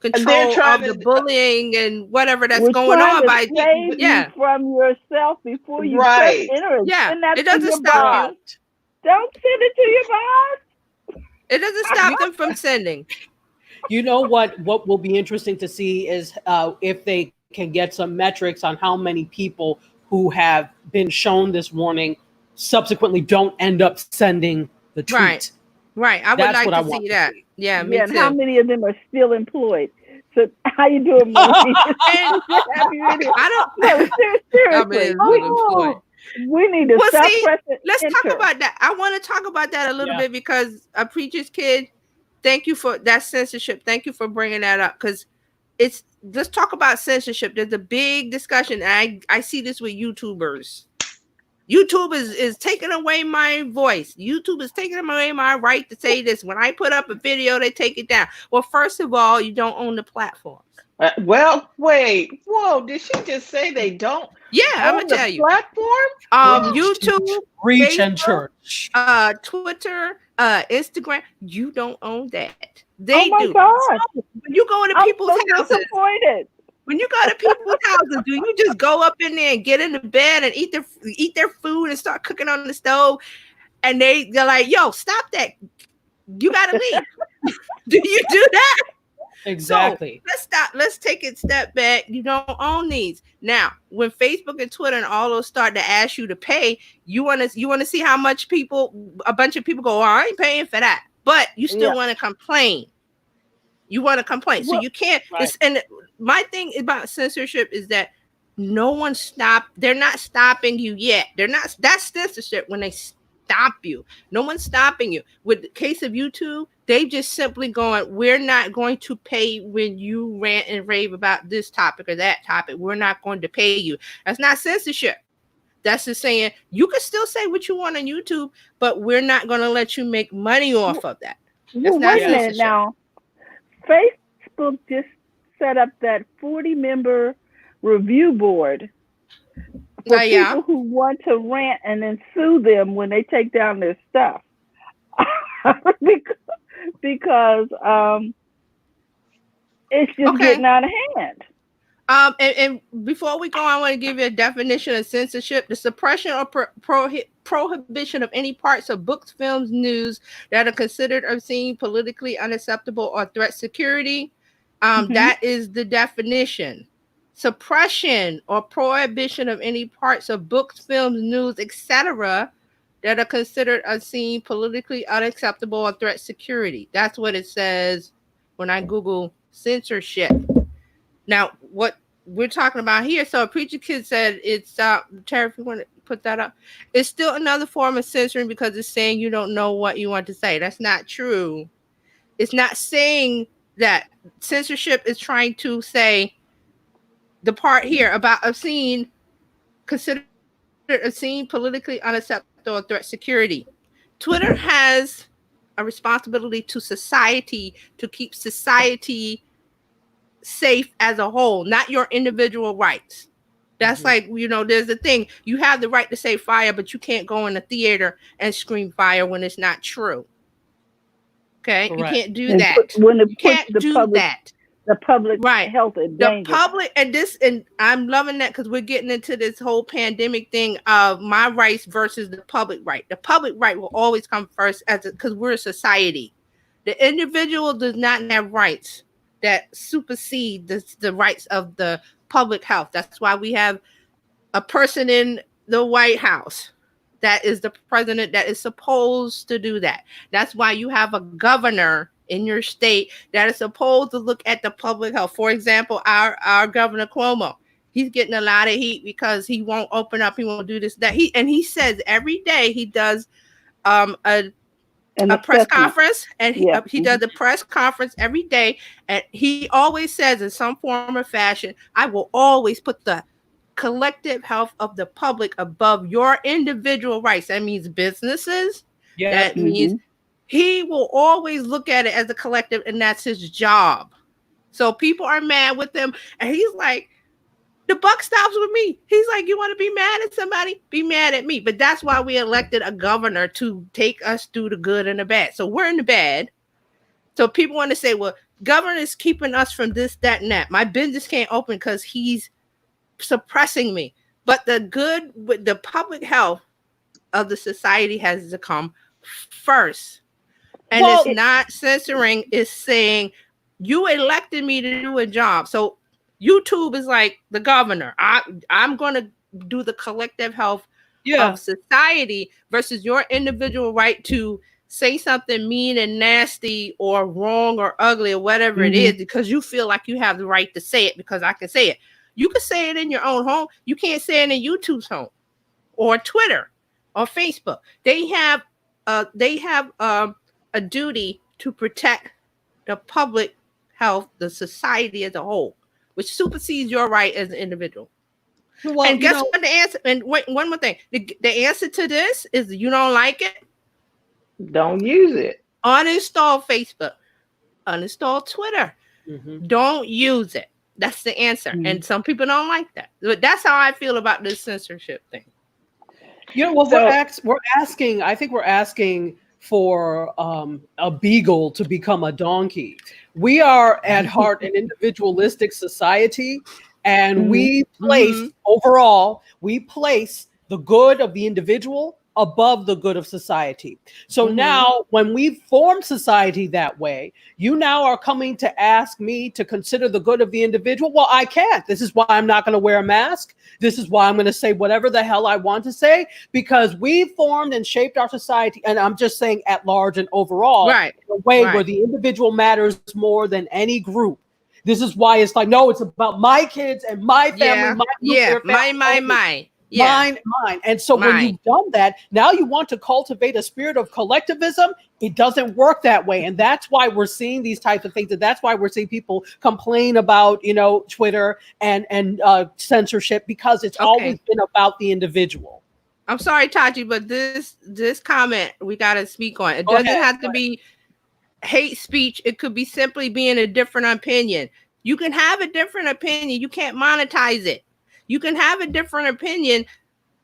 control of the bullying and whatever that's going on by save you from yourself before you enter it. Yeah, it doesn't stop you. Don't send it to your boss. It doesn't stop them from sending. You know what will be interesting to see is if they can get some metrics on how many people who have been shown this warning subsequently don't end up sending the tweet. Right. I would like to see that. Yeah, me too. And how many of them are still employed? So how you doing, Marie? I don't. Seriously, we need to stop pressing. Let's talk about that. I want to talk about that a little bit because a preacher's kid. Thank you for that censorship. Thank you for bringing that up because let's talk about censorship. There's a big discussion. And I see this with YouTubers. YouTube is taking away my voice. YouTube is taking away my right to say this. When I put up a video, they take it down. Well, first of all, you don't own the platform. Well, wait. Whoa, did she just say they don't? Yeah, I'm gonna tell you. Platform? YouTube, Reach Facebook, and church. Twitter, Instagram. You don't own that. They do. Oh my God. So when you go into people's houses, disappointed. When you go to people's houses, do you just go up in there and get into bed and eat their food and start cooking on the stove? And they're like, "Yo, stop that! You gotta leave." Do you do that? Exactly. So let's stop. Let's take it a step back. You don't own these. Now, when Facebook and Twitter and all those start to ask you to pay, you want to see how much a bunch of people go, "Oh, I ain't paying for that," but you still want to complain. You want to complain, so you can't. Right. And my thing about censorship is that no one stopped. They're not stopping you yet. They're not. That's censorship when they stop you. No one's stopping you. With the case of YouTube, they just simply going, we're not going to pay when you rant and rave about this topic or that topic. We're not going to pay you. That's not censorship. That's just saying you can still say what you want on YouTube, but we're not going to let you make money off of that. That's not censorship. Now, Facebook just set up that 40-member review board for people who want to rant and then sue them when they take down their stuff. because it's just getting out of hand. And before we go, I want to give you a definition of censorship: the suppression or prohibition of any parts of books, films, news that are considered obscene, politically unacceptable, or threat security. That is the definition. Suppression or prohibition of any parts of books, films, news, etc. that are considered obscene, politically unacceptable, or threat security. That's what it says when I Google censorship. Now, what we're talking about here, so a preacher kid said it's, Tara, if you want to put that up, it's still another form of censoring because it's saying you don't know what you want to say. That's not true. It's not saying that. Censorship is trying to say the part here about obscene, considered obscene, politically unacceptable, or threat security. Twitter has a responsibility to society to keep society safe as a whole, not your individual rights. That's like, there's a thing. You have the right to say fire, but you can't go in the theater and scream fire when it's not true. Okay? Correct. You can't do that. You can't do that. The public health in danger. The public, and I'm loving that because we're getting into this whole pandemic thing of my rights versus the public right. The public right will always come first because we're a society. The individual does not have rights that supersede the rights of the public health. That's why we have a person in the White House that is the president that is supposed to do that. That's why you have a governor in your state that is supposed to look at the public health. For example, our Governor Cuomo, he's getting a lot of heat because he won't open up, he won't do this, that. He says every day he does a press conference, and he does a press conference every day, and he always says in some form or fashion, I will always put the collective health of the public above your individual rights. That means businesses. Yeah. That means he will always look at it as a collective, and that's his job. So people are mad with him, and he's like, the buck stops with me. He's like, you want to be mad at somebody? Be mad at me. But that's why we elected a governor to take us through the good and the bad. So we're in the bad. So people want to say, well, governor is keeping us from this, that, and that. My business can't open because he's suppressing me. But the good with the public health of the society has to come first. And it's not censoring, it's saying you elected me to do a job. So YouTube is like the governor. I'm going to do the collective health of society versus your individual right to say something mean and nasty or wrong or ugly or whatever it is, because you feel like you have the right to say it because I can say it. You can say it in your own home. You can't say it in YouTube's home or Twitter or Facebook. They have a duty to protect the public health, the society as a whole, which supersedes your right as an individual. Well, and guess what the answer? And wait, one more thing. The answer to this is you don't like it? Don't use it. Uninstall Facebook. Uninstall Twitter. Don't use it. That's the answer. And some people don't like that. But that's how I feel about this censorship thing. Well, we're asking, I think we're asking for a beagle to become a donkey. We are at heart an individualistic society, and we place overall, we place the good of the individual above the good of society. So now when we form society that way, you now are coming to ask me to consider the good of the individual. Well, I can't. This is why I'm not going to wear a mask. This is why I'm going to say whatever the hell I want to say, because we formed and shaped our society. And I'm just saying at large and overall, in a way where the individual matters more than any group. This is why it's like, no, it's about my kids and my family, mine. Mine. And so when you've done that, now you want to cultivate a spirit of collectivism. It doesn't work that way. And that's why we're seeing these types of things. And that's why we're seeing people complain about, Twitter and censorship, because it's always been about the individual. I'm sorry, Taji, but this comment we got to speak on. It doesn't have to be hate speech. It could be simply being a different opinion. You can have a different opinion. You can't monetize it. You can have a different opinion.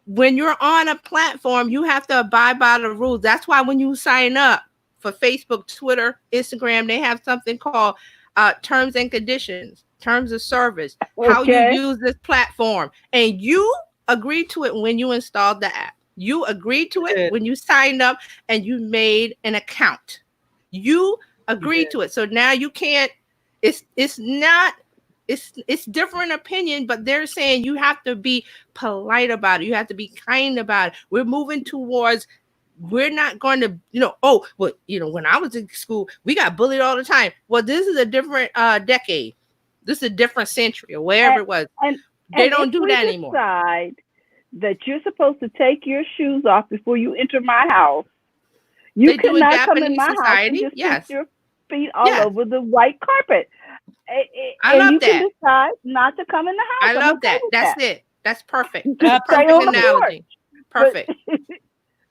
When you're on a platform, you have to abide by the rules. That's why when you sign up for Facebook, Twitter, Instagram, they have something called terms and conditions, terms of service, how you use this platform. And you agreed to it when you installed the app. You agreed to it when you signed up and you made an account. You agreed to it. So now you can't, it's different opinion, but they're saying you have to be polite about it. You have to be kind about it. We're moving towards, we're not going to, when I was in school, we got bullied all the time. Well, this is a different decade. This is a different century or wherever it was. They don't do that anymore. Decide that you're supposed to take your shoes off before you enter my house. You cannot come in my house and just put your feet all over the white carpet. I love that. You can decide not to come in the house. I love that. That's it. That's perfect. That's perfect analogy. Perfect.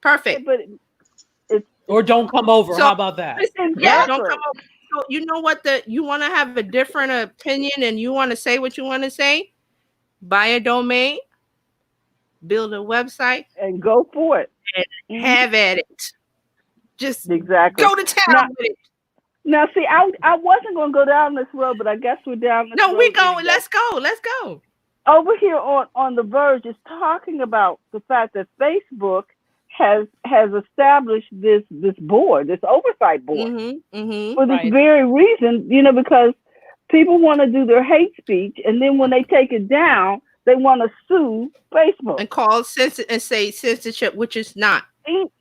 Perfect. But or don't come over. How about that? Yeah, don't come over. So you know what? You want to have a different opinion and you want to say what you want to say? Buy a domain, build a website, and go for it. And have at it. Just go to town with it. Now, see, I wasn't going to go down this road, but I guess we're down this road. No, we're going. Let's go. Over here on The Verge is talking about the fact that Facebook has established this board, this oversight board, for this very reason, because people want to do their hate speech, and then when they take it down, they want to sue Facebook and call and say censorship, which is not.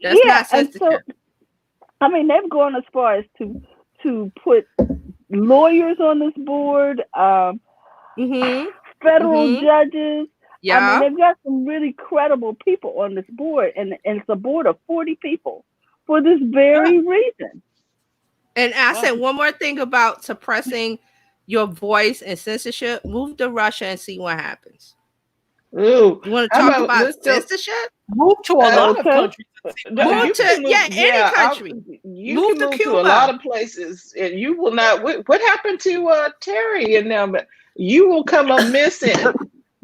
That's yeah, not and censorship. so I mean they've gone as far as to put lawyers on this board, federal judges. Yeah. I mean, they've got some really credible people on this board, and it's a board of 40 people for this very reason. And I said one more thing about suppressing your voice and censorship. Move to Russia and see what happens. Ooh, you want to talk about censorship? Move to a lot of countries. Any country. You can move to a lot of places, and you will not. What happened to Terry and them? You will come up missing.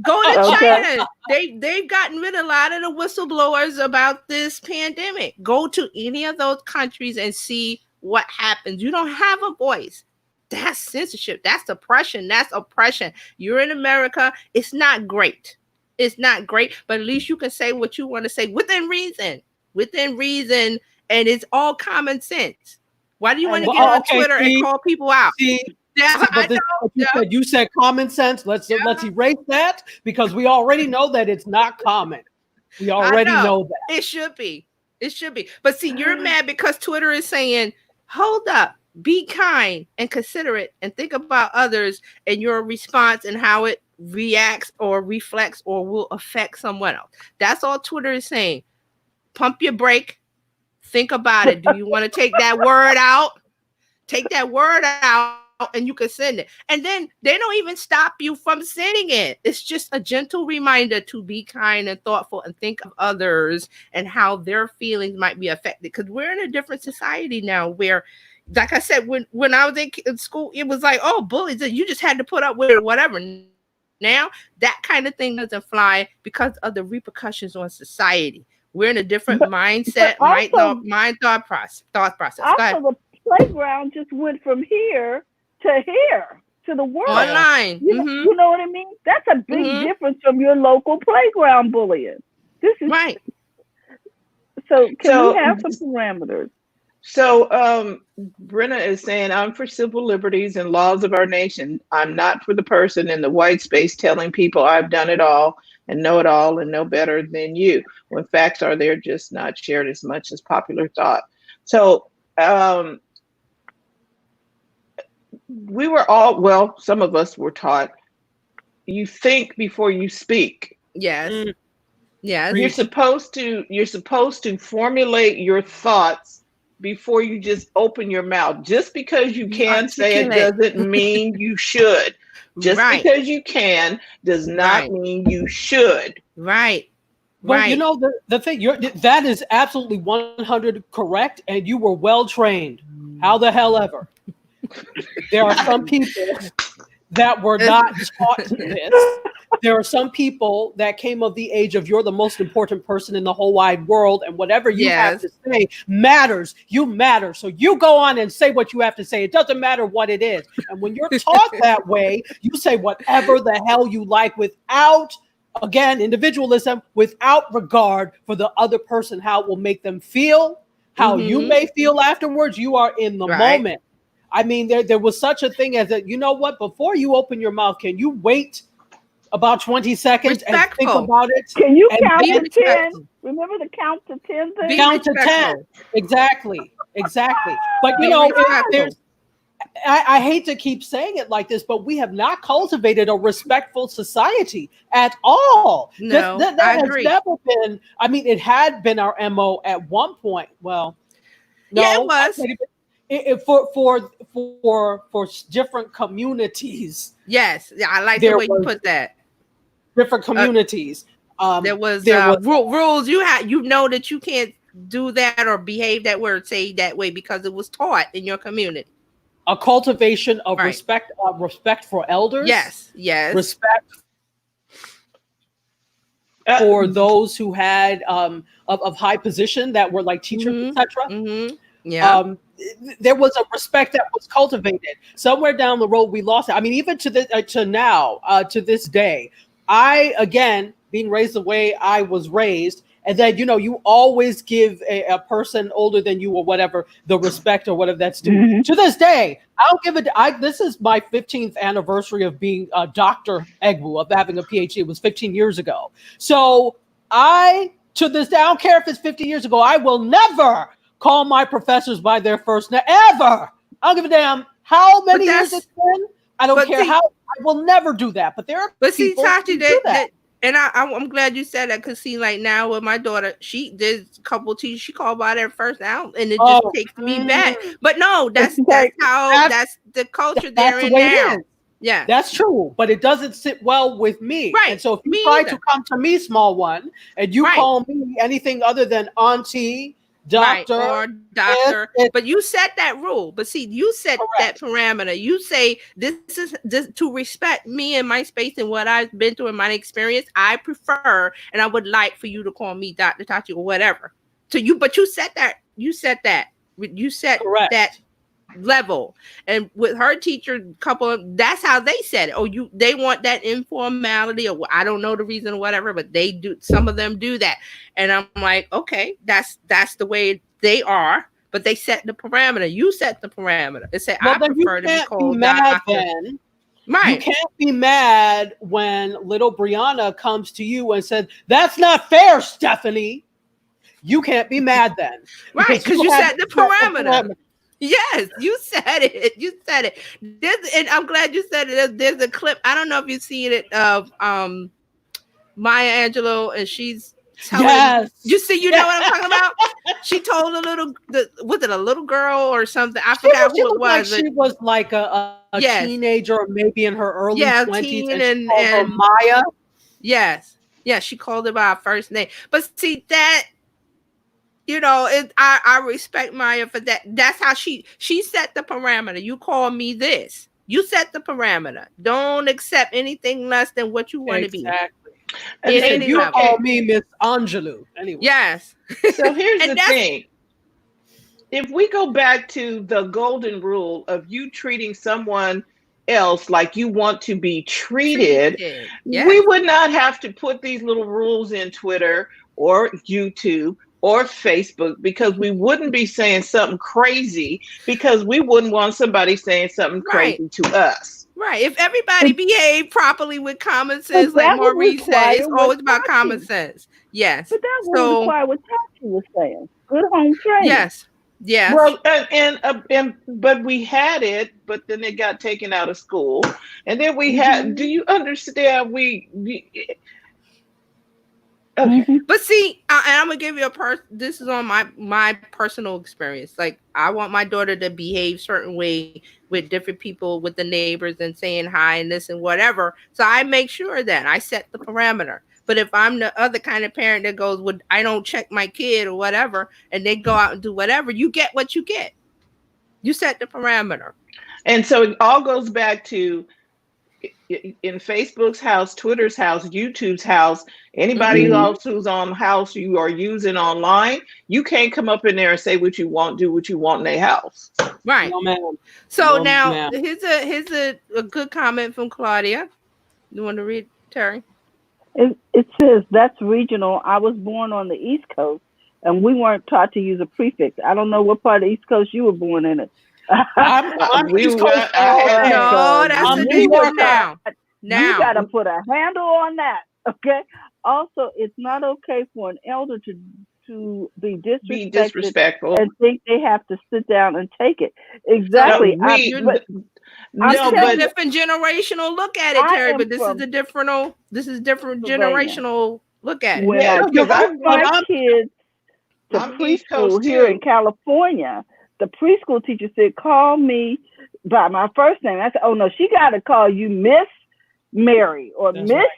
Go to China. They've gotten rid of a lot of the whistleblowers about this pandemic. Go to any of those countries and see what happens. You don't have a voice. That's censorship. That's oppression. That's oppression. You're in America. It's not great. It's not great, but at least you can say what you want to say within reason. Within reason, and it's all common sense. Why do you want to get on Twitter and call people out? You said common sense. Let's erase that, because we already know that it's not common. We already know that. It should be. It should be. But see, you're mad because Twitter is saying, hold up, be kind and considerate and think about others and your response and how it reacts or reflects or will affect someone else. That's all Twitter is saying. Pump your brake. Think about it. Do you want to take that word out? Take that word out and you can send it. And then they don't even stop you from sending it. It's just a gentle reminder to be kind and thoughtful and think of others and how their feelings might be affected. Because we're in a different society now where, like I said, when I was in school, it was like, oh, bullies, you just had to put up with it or whatever. Now, that kind of thing doesn't fly because of the repercussions on society. We're in a different mindset, thought process. Also, the playground just went from here to the world. Online. You know what I mean? That's a big difference from your local playground bullying. This is right. So we have some parameters? So Brenna is saying, I'm for civil liberties and laws of our nation. I'm not for the person in the white space telling people I've done it all and know it all and know better than you, when facts are they're just not shared as much as popular thought. So we were all, well, some of us were taught, you think before you speak. Yes. Yes. You're supposed to formulate your thoughts before you just open your mouth. Just because you can say it doesn't mean you should. Just because you can does not mean you should. Right. Well, you know, the thing, that is absolutely 100 correct, and you were well trained. How the hell ever? There are some people that were not taught this. There are some people that came of the age of you're the most important person in the whole wide world, and whatever you have to say matters. You matter. So you go on and say what you have to say. It doesn't matter what it is. And when you're taught that way, you say whatever the hell you like without, again, individualism, without regard for the other person, how it will make them feel, how you may feel afterwards. You are in the moment. I mean, there was such a thing as that, you know what, before you open your mouth, can you wait about 20 seconds and think about it? Can you count to 10? Remember the count to 10 thing? Count to 10. Exactly. But, you know, I hate to keep saying it like this, but we have not cultivated a respectful society at all. No, that I has agree. Never been, I mean, it had been our MO at one point. Well, no, yeah, it was. For different communities. Yes, yeah, I like the way you put that. Different communities. There was rules. You know that you can't do that or behave that way or say that way because it was taught in your community. A cultivation of respect for elders. Yes. Respect for those who had of high position that were like teachers, etc. Yeah. There was a respect that was cultivated. Somewhere down the road, we lost it. I mean, even to this day, I, again, being raised the way I was raised, and then you always give a person older than you or whatever the respect or whatever that's due. Mhm. To this day, I'll give it. This is my 15th anniversary of being Dr. Egwu, of having a PhD. It was 15 years ago. So to this day, I don't care if it's 50 years ago, I will never call my professors by their first name, ever. I don't give a damn how many years it's been. I don't care how. I will never do that. But there are people Tati, who do that. And I'm glad you said that, because see, like now with my daughter, there's a couple of teachers she called by their first name, and it just takes me back. But no, that's the culture they're in now. Yeah, that's true, but it doesn't sit well with me. Right. And so if you try to come to me, small one, and you call me anything other than auntie, doctor, or doctor, but you set that rule. But see, you set that parameter. You say this is to respect me and my space and what I've been through and my experience. I prefer, and I would like for you to call me Dr. Tati or whatever. To you, but you set that. You set that level. And with her teacher that's how they said it. They want that informality, or I don't know the reason or whatever, but they do. Some of them do that, and I'm like, okay, that's the way they are. But they set the parameter. You set the parameter. It said, I prefer to be called doctor. Then. Right. You can't be mad when little Brianna comes to you and said, "That's not fair, Stephanie." You can't be mad then, right? Because you set the parameter. Yes, you said it. You said it. And I'm glad you said it. There's a clip. I don't know if you've seen it of Maya Angelou, and she's telling. Yes. You know what I'm talking about? She told was it a little girl or something? I forgot who it was. Like she was like a teenager, or maybe in her early 20s, and her Maya. Yes. Yeah, she called her by her first name. But see that. I respect Maya for that. That's how she set the parameter. You call me this. You set the parameter. Don't accept anything less than what you want to be. Exactly. And you call me Miss Angelou. Anyway. Yes. So here's the thing. If we go back to the golden rule of you treating someone else like you want to be treated, we would not have to put these little rules in Twitter or YouTube or Facebook, because we wouldn't be saying something crazy, because we wouldn't want somebody saying something crazy to us. Right. If everybody behaved properly with common sense, like Maurice said, it's always about common sense. Yes. But that would require what Tati was saying. Good home training. Yes. Yes. Well, but we had it, but then it got taken out of school, and then we had. Do you understand? Okay. But see, and I'm gonna give you this is on my personal experience. Like, I want my daughter to behave certain way with different people, with the neighbors, and saying hi and this and whatever. So I make sure that I set the parameter. But if I'm the other kind of parent that goes, "Well, I don't check my kid or whatever," and they go out and do whatever, you get what you get. You set the parameter. And so it all goes back to, in Facebook's house, Twitter's house, YouTube's house, anybody else who's on house you are using online, you can't come up in there and say what you want, do what you want in their house. Right. No, ma'am. So now here's a good comment from Claudia. You want to read, Terry? It says, that's regional. I was born on the East Coast, and we weren't taught to use a prefix. I don't know what part of the East Coast you were born in it. I'm East Coast. No, that's a new one now. You got to put a handle on that, okay? Also, it's not okay for an elder to be disrespectful and think they have to sit down and take it. Exactly. This is a different generational look at it, Terry. But this is different generational look at it. When I took my kids to preschool here in California, the preschool teacher said, "Call me by my first name." I said, "Oh no, she got to call you Miss Mary or Miss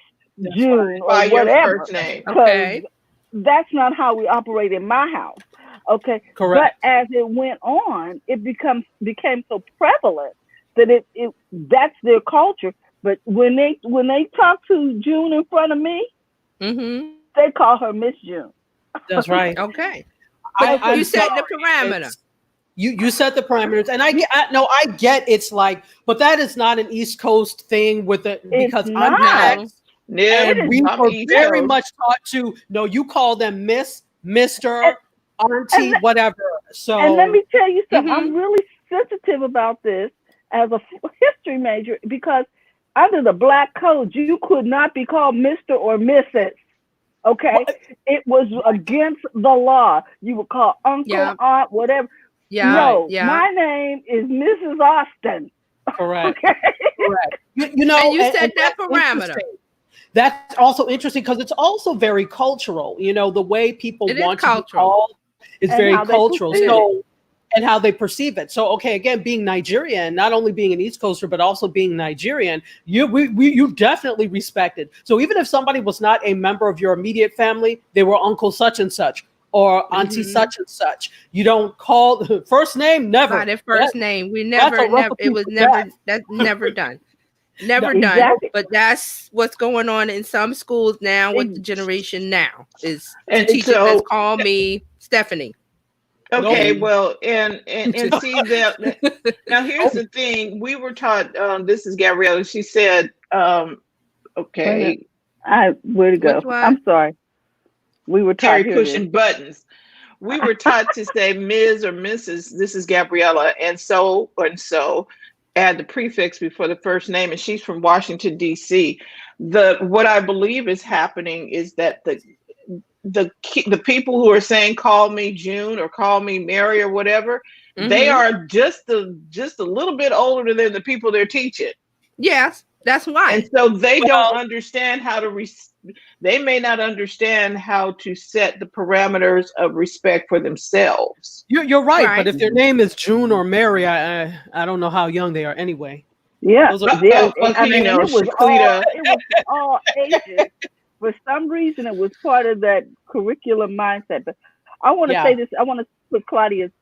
June or whatever." First name. Okay. That's not how we operate in my house. Okay. Correct. But as it went on, it became so prevalent that that's their culture. But when they talk to June in front of me, they call her Miss June. That's right. Okay. But you set the parameter. You set the parameters, and I get it's like, but that is not an East Coast thing with it, because I'm next. And we I'm were East very Coast. much taught to, no, you call them Miss, Mr., And- Auntie, and- whatever. So And let me tell you something. Mhm. I'm really sensitive about this as a history major because under the black code, you could not be called Mr. or Mrs. Okay, it was against the law. You would call uncle, Yeah. aunt, whatever. Yeah. No, Yeah. my name is Mrs. Austin. correct. Okay. Correct. You know, And you set that that's parameter. interesting. That's also interesting because it's also very cultural. You know, the way people It is want to be cultural. called is And very how they cultural. perceive So, and how they perceive it. So, okay, again, being Nigerian, not only being an East Coaster, but also being Nigerian, you definitely respected. So even if somebody was not a member of your immediate family, they were Uncle such and such or Auntie Mhm. such and such. You don't call first name, never. By their first name. We that's never, a never, it recipe was for never, death. that's never done. Never No, done. Exactly. But that's what's going on in some schools now with the generation now is the And teacher says, so, call me Stephanie. okay, Nope. well, and see that now here's the thing. We were taught, this is Gabriella, she said, okay, Where to go? Which one? I'm sorry. We were taught Terry here. it is. pushing buttons. We were taught to say Ms. or Mrs. This is Gabriella, and so, add the prefix before the first name. And she's from Washington, D.C. What I believe is happening is that the people who are saying call me June or call me Mary or whatever, they Mhm. are just a little bit older than the people they're teaching. Yes, that's why. And so they Well- don't understand how to they may not understand how to set the parameters of respect for themselves. You're right, Right. but if their name is June or Mary, I don't know how young they are anyway. Yeah. Those are- Yeah. Well, I you mean, know, it was Shaquita. all ages. For some reason, it was part of that curriculum mindset. But I want to Yeah. say this. I want to put Claudia's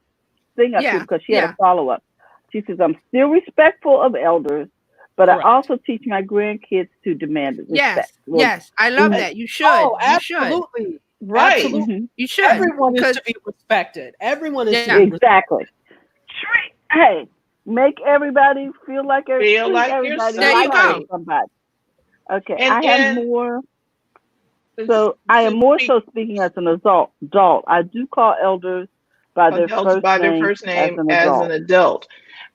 thing up here Yeah, because she had yeah. a follow up. She says, "I'm still respectful of elders, but Correct. I also teach my grandkids to demand respect." Yes, Well, yes. I love Mhm. that. You should. Oh, You should. absolutely. Right. Absolutely. mhm. You should. Everyone is Because to be respected. Everyone is to Yeah. be respected. Exactly. Hey, make everybody feel like Feel like everybody There you yourself. go. somebody. Okay, And I have more. then So I am more speak so speaking as an adult. I do call elders by their adults first by their name first as name an as adult. an adult.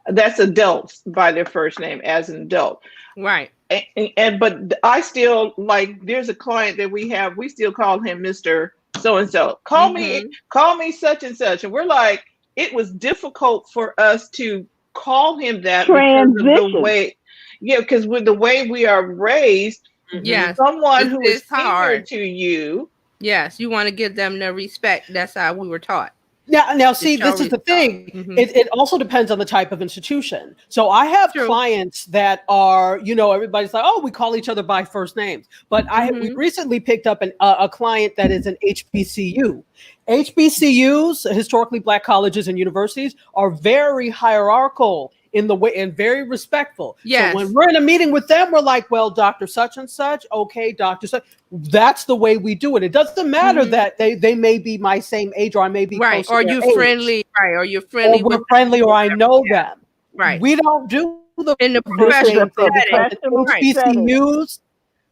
That's adults by their first name as an adult. Right. But I still like. There's a client that we have. We still call him Mr. So and so. Call me such and such. And we're like, it was difficult for us to call him that because of the Transition. way. Yeah, because with the way we are raised, Mhm. Yes. someone It's- who is it's senior hard. to you. Yes. You want to give them the respect. That's how we were taught. Now, see, shall this is the respect. thing. Mhm. It also depends on the type of institution. So I have True. clients that are, everybody's like, oh, we call each other by first names. But we Mhm. recently picked up a client that is an HBCU. HBCUs, historically black colleges and universities, are very hierarchical in the way and very respectful. Yes. So when we're in a meeting with them, we're like, well, Dr. Such and such, okay, Dr. Such. That's the way we do it. It doesn't matter Mhm. that they may be my same age or I may be Right. close to Or their you age, friendly. Right. Or you're or friendly we're with friendly or I know them. Right. We don't do the in the this professional same thing because professional it's setting. HBCUs.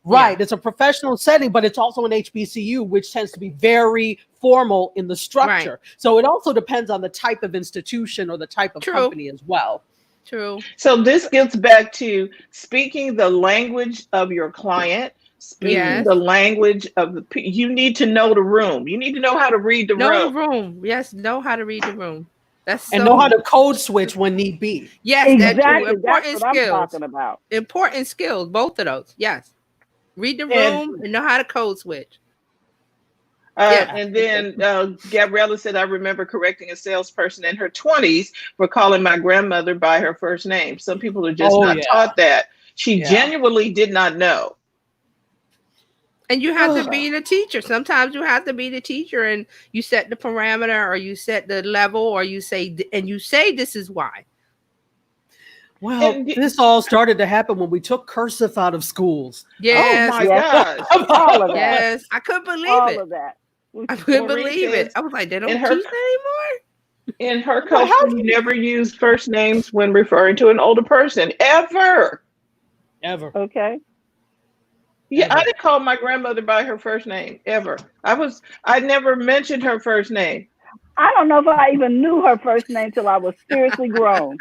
Right, it's a professional setting, but it's also an HBCU, which tends to be very formal in the structure. So it also depends on the type of institution or the type of True. company as well. True. So this gets back to speaking the language of your client, speaking Yes. the language of you need to know the room. You need to know how to read the Know room. the room. Yes. Know how to read the room. That's And so. know how to code switch when need be. Yes. That too. Exactly. That's Important what I'm skills. talking about. Important skills. Both of those. Yes. Read the And- room and know how to code switch. Yeah. And then Gabriella said, I remember correcting a salesperson in her 20s for calling my grandmother by her first name. Some people are just not taught that. She genuinely did not know. And you have to be the teacher. Sometimes you have to be the teacher and you set the parameter or you set the level or you say this is why. Well, And- this all started to happen when we took cursive out of schools. Yes. Oh my Yes. gosh. All of that. Yes. I couldn't believe All it. of that. I couldn't Maureen believe it. says I was like, they don't in teach her- that anymore? In her Well, culture, we never use first names when referring to an older person, ever. Ever. Okay. Yeah, Ever. I didn't call my grandmother by her first name ever. I never mentioned her first name. I don't know if I even knew her first name till I was seriously grown.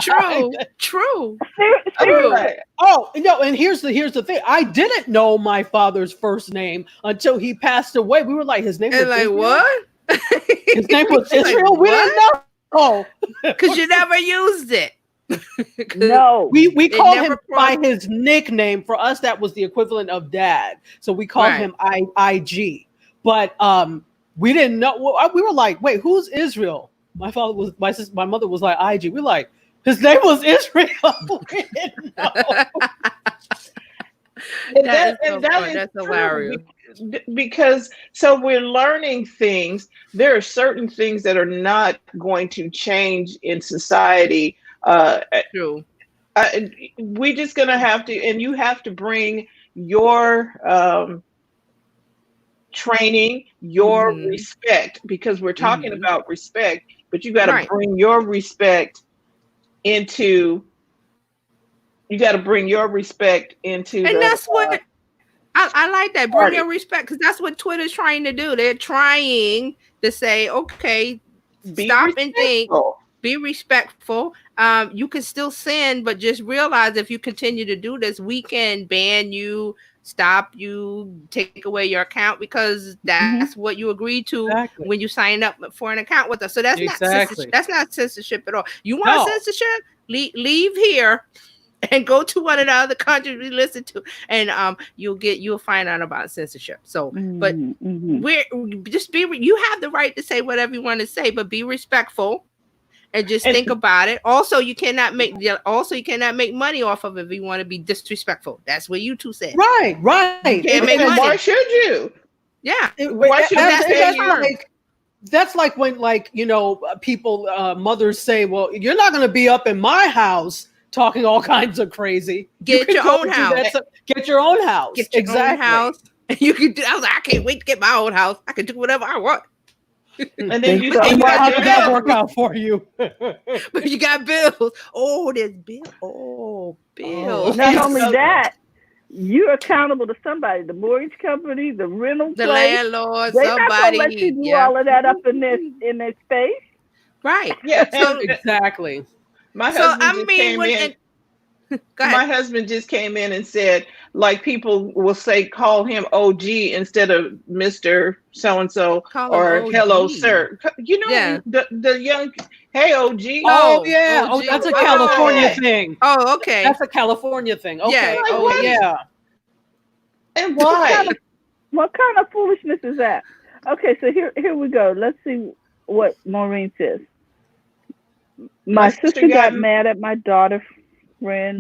True. True. Seriously. Right. Oh no, and here's the thing. I didn't know my father's first name until he passed away. We were like, his name was And like Israel? what? His name was Like, Israel. We didn't know. Oh, Because you never used it. 'Cause No. we It called never him by crossed- his nickname. For us, that was the equivalent of dad. So we called Right. him IG. But we didn't know. We were like, wait, who's Israel? My father was my mother was like IG. We're like, his name was Israel. We didn't know. That is so that fun. is That's true, hilarious. because so we're learning things. There are certain things that are not going to change in society. True. We're just gonna have to, and you have to bring your training, your Mhm. respect, because we're talking Mhm. about respect, but you got to Right. bring your respect into. You got to bring your respect into And the that's what I like that. Bring party. your respect, because that's what Twitter's trying to do. They're trying to say, okay, Be stop and think, respectful. be respectful. You can still sin, but just realize if you continue to do this, we can ban you, stop you, take away your account, because that's what you agreed to Exactly. when you sign up for an account with us. So that's not Exactly. censorship. That's not censorship at all. You want No. censorship? Leave here and go to one of the other countries we listen to, and you'll find out about censorship. So, but we're just you have the right to say whatever you want to say, but be respectful and just think about it. Also, you cannot make money off of it if you want to be disrespectful. That's what you two said. Right. You can't make And money. why should you? Yeah. Why should that's we pay you? That's like when, like, people, mothers say, well, you're not going to be up in my house talking all kinds of crazy. Get your own house. Get your own house. Get your own house. You can do. I was like, I can't wait to get my own house. I can do whatever I want. And then you How got did that work out for you? But you got bills. Oh, there's bills. Oh, bills. Not only that, you're accountable to somebody. The mortgage company, the rental The place. landlord, They're not somebody. gonna let you do all of that up in their space. Right. Yeah. So Exactly. My So husband I just mean, came in. Go ahead. My husband just came in and said, like, people will say, call him OG instead of Mr. So-and-so Call him or OG. hello, sir. You know, Yeah. the young, hey, OG. Oh, yeah. Oh, OG. that's a Why? California thing. Oh, okay. That's a California thing. Okay. Yeah, Like, Oh, what? yeah. And why? What kind of foolishness is that? Okay, so here we go. Let's see what Maureen says. My sister got mad at my daughter's friend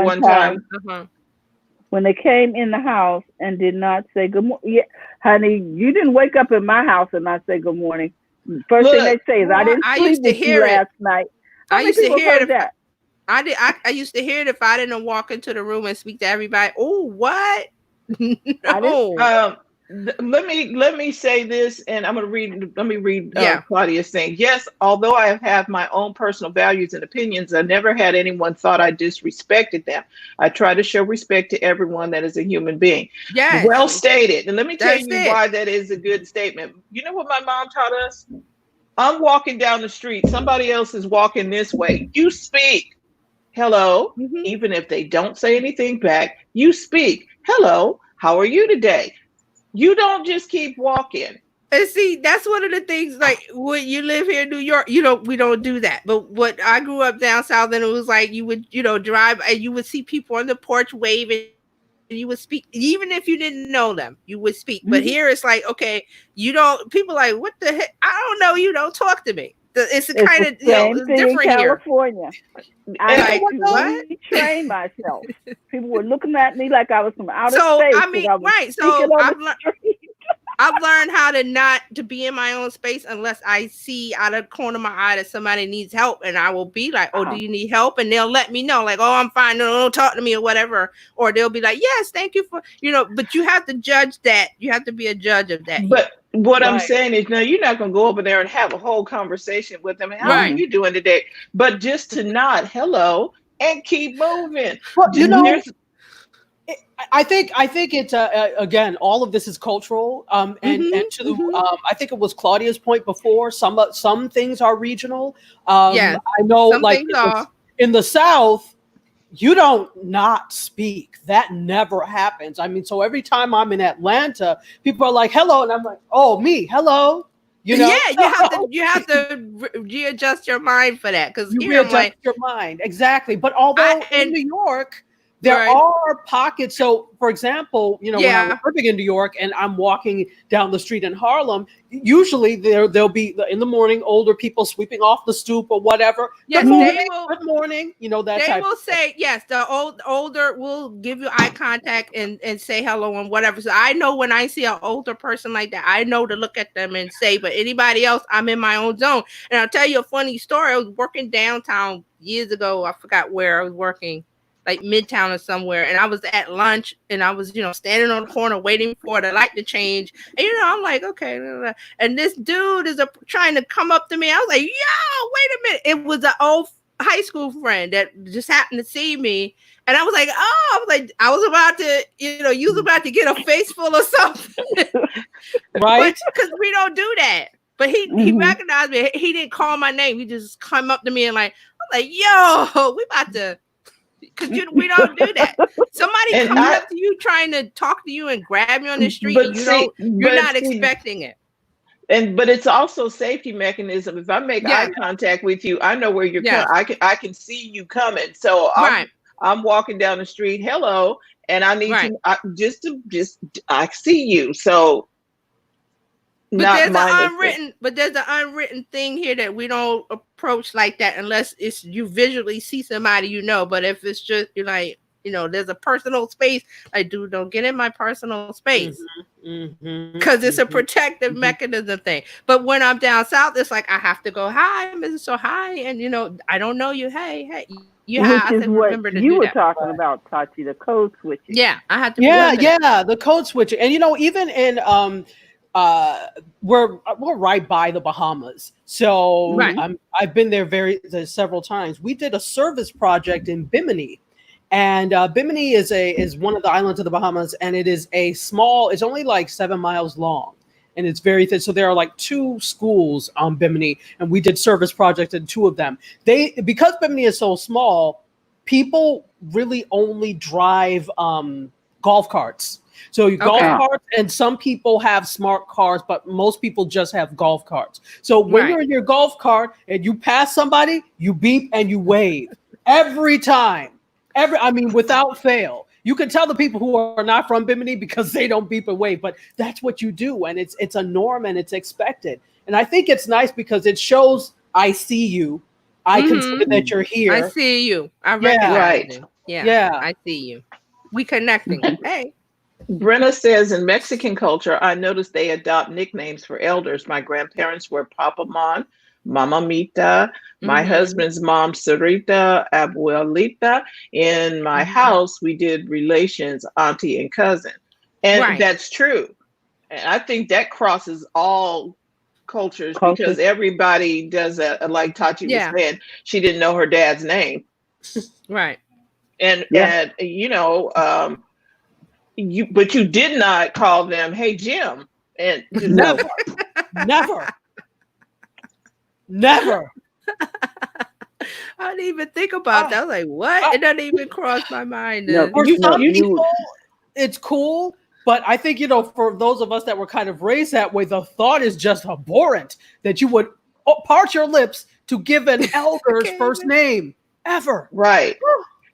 one time. Uh-huh. when they came in the house and did not say good morning. Yeah, honey, you didn't wake up in my house and not say good morning. First thing they say is, I didn't I sleep used to with hear you it. last night. How I many used to people hear heard it. that? I used to hear it if I didn't walk into the room and speak to everybody. Oh, what? No. Let me say this, and I'm gonna read. Let me read Yeah. Claudia's saying. Yes, although I have had my own personal values and opinions, I never had anyone thought I disrespected them. I try to show respect to everyone that is a human being. Yes. Well stated. And let me tell That's you it. why that is a good statement. You know what my mom taught us? I'm walking down the street. Somebody else is walking this way. You speak. Hello. Mhm. Even if they don't say anything back, you speak. Hello. How are you today? You don't just keep walking. And see, that's one of the things, like, when you live here in New York, we don't do that. But what I grew up down south, and it was like you would, drive and you would see people on the porch waving, and you would speak, even if you didn't know them, you would speak. But here it's like, okay, people like, what the heck? I don't know, you don't talk to me. It's a kind of, same thing different in here. California. I Like, had to what? retrain myself. People were looking at me like I was from outer space. I mean, right. So I've learned how to be in my own space unless I see out of the corner of my eye that somebody needs help, and I will be like, "Oh, do you need help?" And they'll let me know, like, "Oh, I'm fine. No, don't talk to me," or whatever. Or they'll be like, "Yes, thank you for," But you have to judge that. You have to be a judge of that. But what I'm Right. saying is, no, you're not going to go over there and have a whole conversation with them. How Right. are you doing today? But just to nod hello and keep moving. Well, I think it's again, all of this is cultural, and to the I think it was Claudia's point before. Some things are regional. Yes, I know, some like things are. in the South, you don't not speak. That never happens. I mean, so every time I'm in Atlanta, people are like, "Hello," and I'm like, "Oh, me, hello." You know? Yeah, you have to readjust your mind for that, because You here I'm readjust like, your mind, exactly. But although in New York, there Right. are pockets. So, for example, when I Yeah. was living in New York and I'm walking down the street in Harlem, usually there'll be in the morning older people sweeping off the stoop or whatever. Yes, Good morning, they will. good morning. That They type will of thing. say yes. The older will give you eye contact and say hello and whatever. So I know when I see an older person like that, I know to look at them and say. But anybody else, I'm in my own zone. And I'll tell you a funny story. I was working downtown years ago. I forgot where I was working, like Midtown or somewhere. And I was at lunch and I was, standing on the corner waiting for the light to change. And I'm like, okay. And this dude is trying to come up to me. I was like, yo, wait a minute. It was an old high school friend that just happened to see me, and I was like, I was about to, you was about to get a face full or something, right? Because we don't do that. But he recognized me. He didn't call my name. He just come up to me and I'm like, yo, we about to, because we don't do that. Somebody comes up to you trying to talk to you and grab you on the street, and you're not expecting it. But it's also a safety mechanism. If I make eye contact with you, I know where you're coming. I can see you coming. So I'm walking down the street. Hello, and I need to I see you. So, there's an unwritten thing here that we don't approach like that unless it's you visually see somebody, But if it's just you're like, there's a personal space. Like, dude, don't get in my personal space. Because it's a protective mechanism thing. But when I'm down south, it's like I have to go, hi, Mrs. So hi, and I don't know you. Hey, you have to remember to you were talking about, Tati, the code switching. Yeah, I had to. The code switching, and even in we're right by the Bahamas, so I've been there several times. We did a service project in Bimini. And Bimini is one of the islands of the Bahamas, and it is it's only like 7 miles long, and it's very thin. So there are like 2 schools on Bimini, and we did service projects in 2 of them. Because Bimini is so small, people really only drive golf carts. So golf carts, and some people have smart cars, but most people just have golf carts. So when you're in your golf cart and you pass somebody, you beep and you wave every time. Without fail. You can tell the people who are not from Bimini because they don't beep and wave, but that's what you do, and it's a norm and it's expected. And I think it's nice because it shows I see you, I consider that you're here. I see you. I recognize you. Yeah, I see you. We connecting. Hey. Brenna says, in Mexican culture, I noticed they adopt nicknames for elders. My grandparents were Papa Mon, Mamamita, my husband's mom, Sarita, Abuelita. In my house, we did relations, auntie and cousin. And that's true. And I think that crosses all cultures because everybody does that. Like Tati was saying, she didn't know her dad's name. Right. And but you did not call them, hey, Jim. And never. I didn't even think about that. I was like, what? It doesn't even cross my mind. For some people, it's cool. But I think, for those of us that were kind of raised that way, the thought is just abhorrent that you would part your lips to give an elder's first name ever. Right.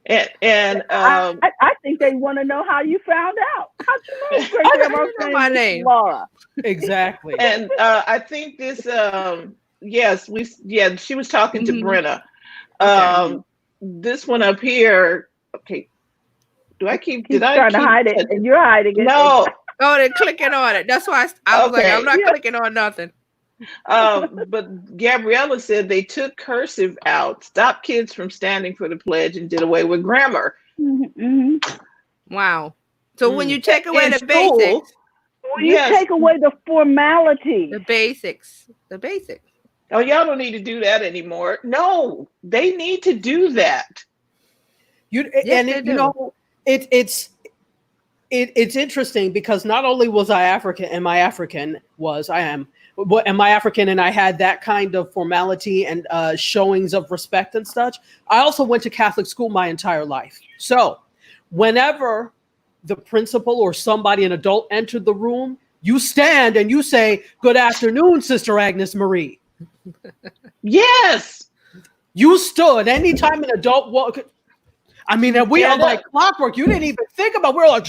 And I think they want to know how you found out. How'd you know my name? Laura. Exactly. And I think this, she was talking to Brenna. This one up here. Okay. Did I keep trying to hide it? And you're hiding it. No. Oh, they're clicking on it. That's why I was like, I'm not clicking on nothing. But Gabriella said they took cursive out, stopped kids from standing for the pledge, and did away with grammar. Wow. So when you take away the basics, you take away the formality, the basics. Oh, y'all don't need to do that anymore. No, they need to do that. It's it's interesting because not only was I African, and I am, am I African, and I had that kind of formality and showings of respect and such. I also went to Catholic school my entire life. So whenever the principal or somebody, an adult, entered the room, you stand and you say, "Good afternoon, Sister Agnes Marie." Yes. You stood anytime an adult walked. I mean, and we are like clockwork. You didn't even think about. We're like,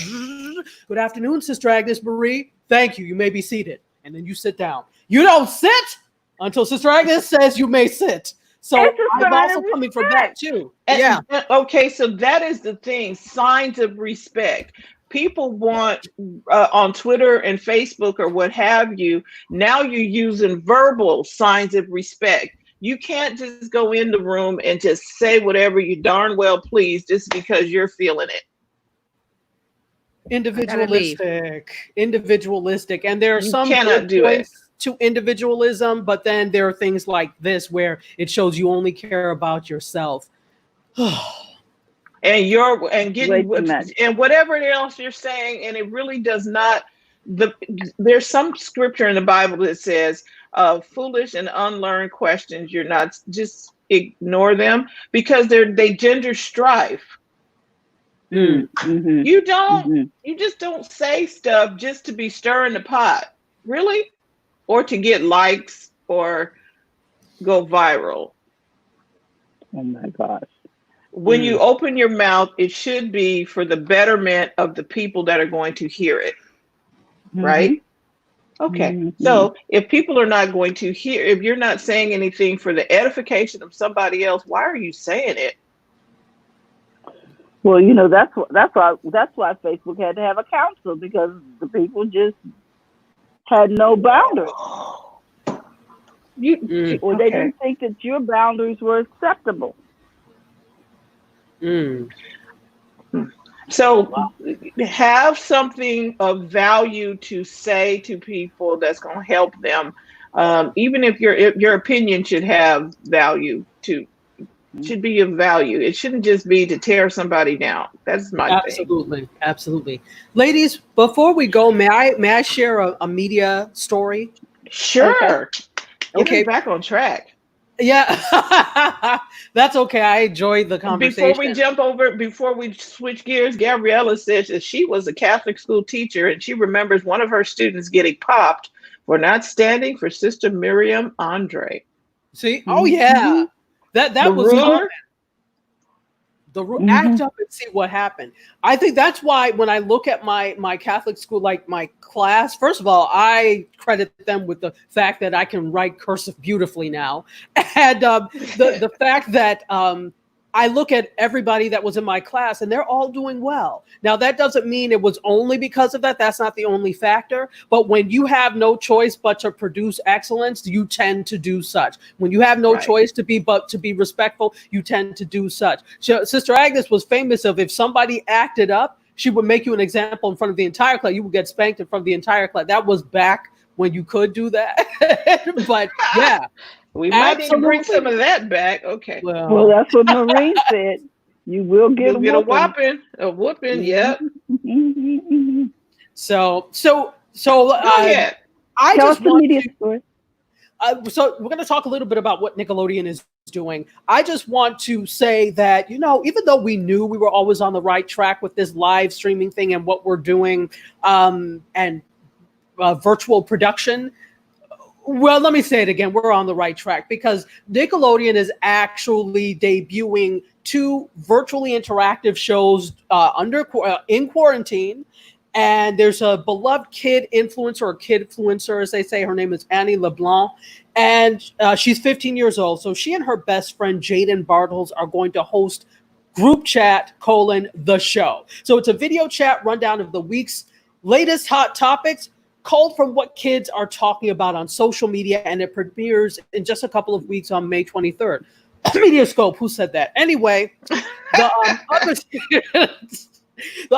"Good afternoon, Sister Agnes Marie. Thank you. You may be seated." And then you sit down. You don't sit until Sister Agnes says you may sit. So I'm also coming from that too. Yeah. Okay, so that is the thing. Signs of respect. People want on Twitter and Facebook or what have you. Now you're using verbal signs of respect. You can't just go in the room and just say whatever you darn well please just because you're feeling it. Individualistic. And there are some points to individualism, but then there are things like this where it shows you only care about yourself. and whatever else you're saying, and it really does not. There's some scripture in the Bible that says foolish and unlearned questions, you're not, just ignore them because they gender strife. Mm-hmm. You just don't say stuff just to be stirring the pot, really, or to get likes or go viral. Oh my gosh. When you open your mouth, it should be for the betterment of the people that are going to hear it. Right? Okay. So if people are not going to hear, if you're not saying anything for the edification of somebody else, why are you saying it? Well, that's why Facebook had to have a council, because the people just had no boundaries. They didn't think that your boundaries were acceptable. So have something of value to say to people that's going to help them. Even if your opinion should have value too. Should be of value. It shouldn't just be to tear somebody down. That's my thing. Absolutely. Ladies, before we go, may I share a media story? Sure. Okay. Get back on track. Yeah, that's okay. I enjoyed the conversation. Before we switch gears, Gabriella says that she was a Catholic school teacher and she remembers one of her students getting popped for not standing for Sister Miriam Andre. See? Oh yeah. That was ruler. Act up and see what happened. I think that's why when I look at my Catholic school, like my class, first of all, I credit them with the fact that I can write cursive beautifully now, and the fact that I look at everybody that was in my class and they're all doing well. Now, that doesn't mean it was only because of that. That's not the only factor. But when you have no choice but to produce excellence, you tend to do such. When you have no choice but to be respectful, you tend to do such. Sister Agnes was famous of, if somebody acted up, she would make you an example in front of the entire class. You would get spanked in front of the entire class. That was back when you could do that. But yeah. We might need to bring some of that back. Okay. Well, that's what Maureen said. You will get a whooping. A whooping, yeah. So Go ahead. I just want to. So we're going to talk a little bit about what Nickelodeon is doing. I just want to say that, even though we knew we were always on the right track with this live streaming thing and what we're doing, and virtual production. Well, let me say it again. We're on the right track because Nickelodeon is actually debuting 2 virtually interactive shows in quarantine. And there's a beloved kid influencer, as they say. Her name is Annie LeBlanc. And she's 15 years old. So she and her best friend, Jaden Bartles, are going to host Group Chat, the show. So it's a video chat rundown of the week's latest hot topics, culled from what kids are talking about on social media, and it premieres in just a couple of weeks on May 23rd. Mediascope, who said that? Anyway, the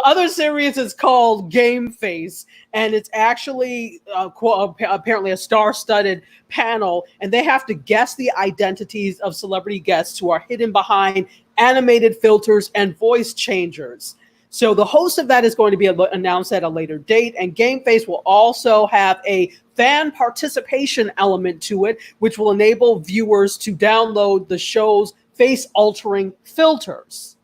other series is called Game Face, and it's actually apparently a star-studded panel, and they have to guess the identities of celebrity guests who are hidden behind animated filters and voice changers. So the host of that is going to be announced at a later date, and Game Face will also have a fan participation element to it, which will enable viewers to download the show's face-altering filters.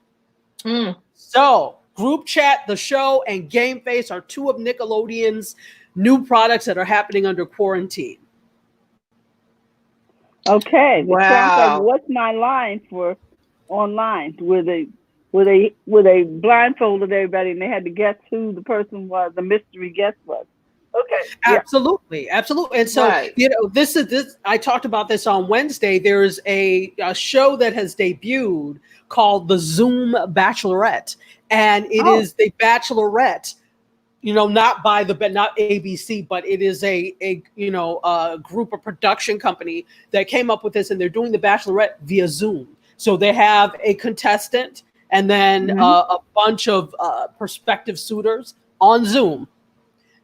So Group Chat, the show, and Game Face are two of Nickelodeon's new products that are happening under quarantine. Okay. Wow. It sounds like, what's my line for online? Where they blindfolded everybody and they had to guess who the person was, the mystery guest was. Okay. Absolutely. And so, Right. this. I talked about this on Wednesday. There's a show that has debuted called the Zoom Bachelorette, and it is the Bachelorette. Not ABC, but it is a group of production company that came up with this, and they're doing the Bachelorette via Zoom. So they have a contestant and then a bunch of prospective suitors on Zoom.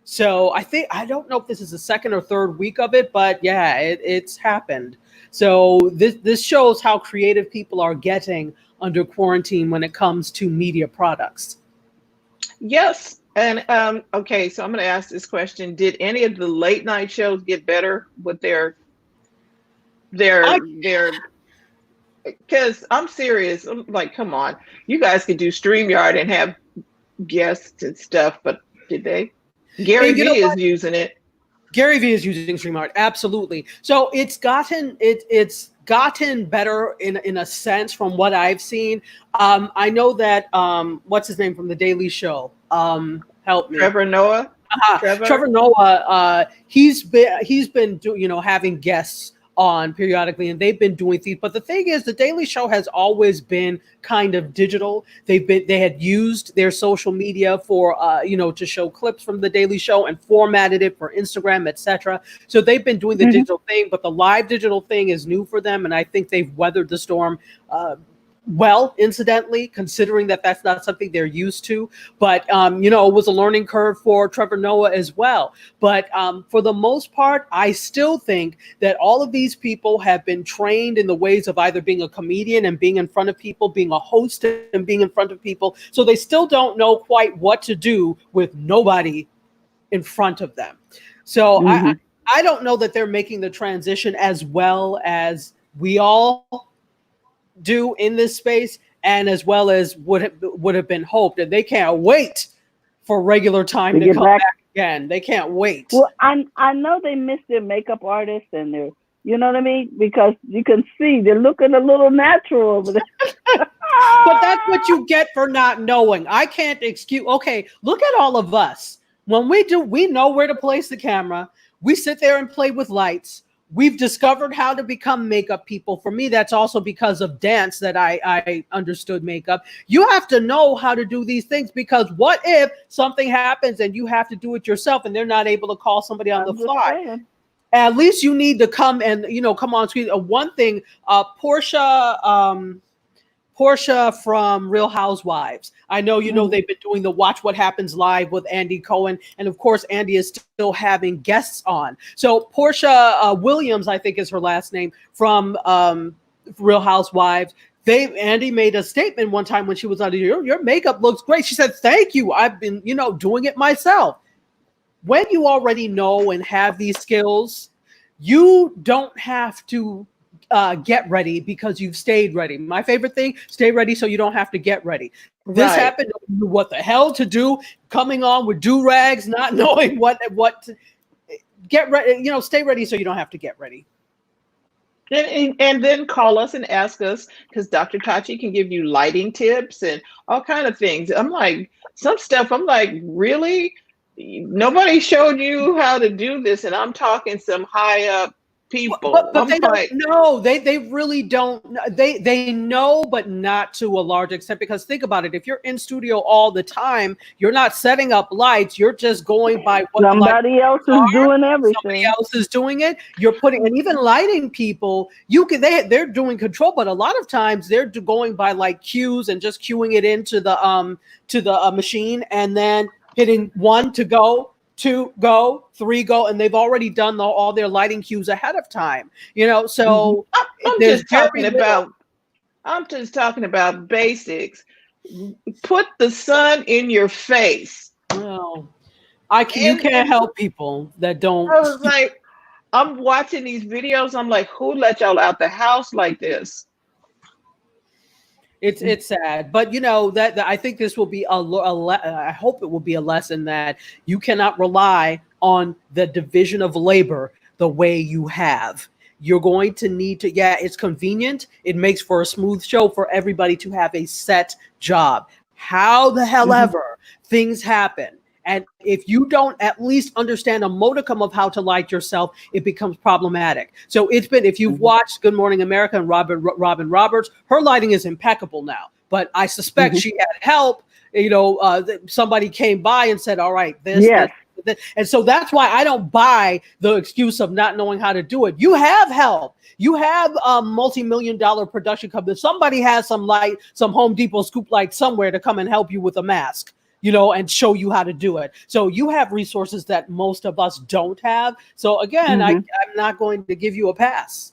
So I don't know if this is the second or third week of it, but yeah, it's happened. So this shows how creative people are getting under quarantine when it comes to media products. Yes. And okay, so I'm going to ask this question: did any of the late night shows get better with their? Because I'm serious. I'm like, come on, you guys could do StreamYard and have guests and stuff, but did they? Gary Vee is using it. Gary Vee is using StreamYard, absolutely. So it's gotten better in a sense from what I've seen. I know that what's his name from The Daily Show? Help me. Trevor Noah. Trevor Noah. He's been having guests on periodically, and they've been doing things. But the thing is, The Daily Show has always been kind of digital. They had used their social media for to show clips from The Daily Show and formatted it for Instagram, etc. So they've been doing the digital thing, but the live digital thing is new for them, and I think they've weathered the storm well, incidentally, considering that that's not something they're used to. But, it was a learning curve for Trevor Noah as well. But for the most part, I still think that all of these people have been trained in the ways of either being a comedian and being in front of people, being a host and being in front of people. So they still don't know quite what to do with nobody in front of them. So I don't know that they're making the transition as well as we all do in this space, and as well as would have been hoped. And they can't wait for regular time to come back again. They can't wait. Well, I know they miss their makeup artists and their, you know what I mean? Because you can see they're looking a little natural over there. But that's what you get for not knowing. I can't excuse. Okay, look at all of us. When we know where to place the camera. We sit there and play with lights. We've discovered how to become makeup people. For me, that's also because of dance that I understood makeup. You have to know how to do these things, because what if something happens and you have to do it yourself and they're not able to call somebody on the fly? At least you need to come on screen. One thing, Portia from Real Housewives. I know, they've been doing the Watch What Happens Live with Andy Cohen. And of course, Andy is still having guests on. So Portia Williams, I think is her last name, from Real Housewives. Andy made a statement one time when she was on, your makeup looks great. She said, thank you. I've been, doing it myself. When you already know and have these skills, you don't have to get ready because you've stayed ready. My favorite thing, stay ready so you don't have to get ready. This happened, what the hell to do, coming on with do-rags, not knowing what to get ready, stay ready so you don't have to get ready. And then call us and ask us, because Dr. Tachi can give you lighting tips and all kind of things. I'm like, some stuff, I'm like, really? Nobody showed you how to do this, and I'm talking some high up people. But they don't know. They really don't. They know, but not to a large extent. Because think about it: if you're in studio all the time, you're not setting up lights. You're just going by what somebody else is doing everything. Somebody else is doing it. You're putting, and even lighting people, they're doing control, but a lot of times they're going by like cues and just cueing it into the machine, and then hitting 1 to go. 2 go, 3 go, and they've already done all their lighting cues ahead of time. So I'm just talking about basics. put the sun in your face. Well, you can't help people that don't. I was like, I'm watching these videos. I'm like, who let y'all out the house like this? It's sad, but that I think this will be I hope it will be a lesson that you cannot rely on the division of labor the way you have. You're going to need to, it's convenient. It makes for a smooth show for everybody to have a set job. How the hell ever things happen. And if you don't at least understand a modicum of how to light yourself, it becomes problematic. So if you've watched Good Morning America and Robin Roberts, her lighting is impeccable now. But I suspect she had help. Somebody came by and said, all right, this. And so that's why I don't buy the excuse of not knowing how to do it. You have help. You have a multi-million-dollar production company. Somebody has some light, some Home Depot scoop light somewhere to come and help you with a mask. And show you how to do it. So you have resources that most of us don't have. So again, I'm not going to give you a pass.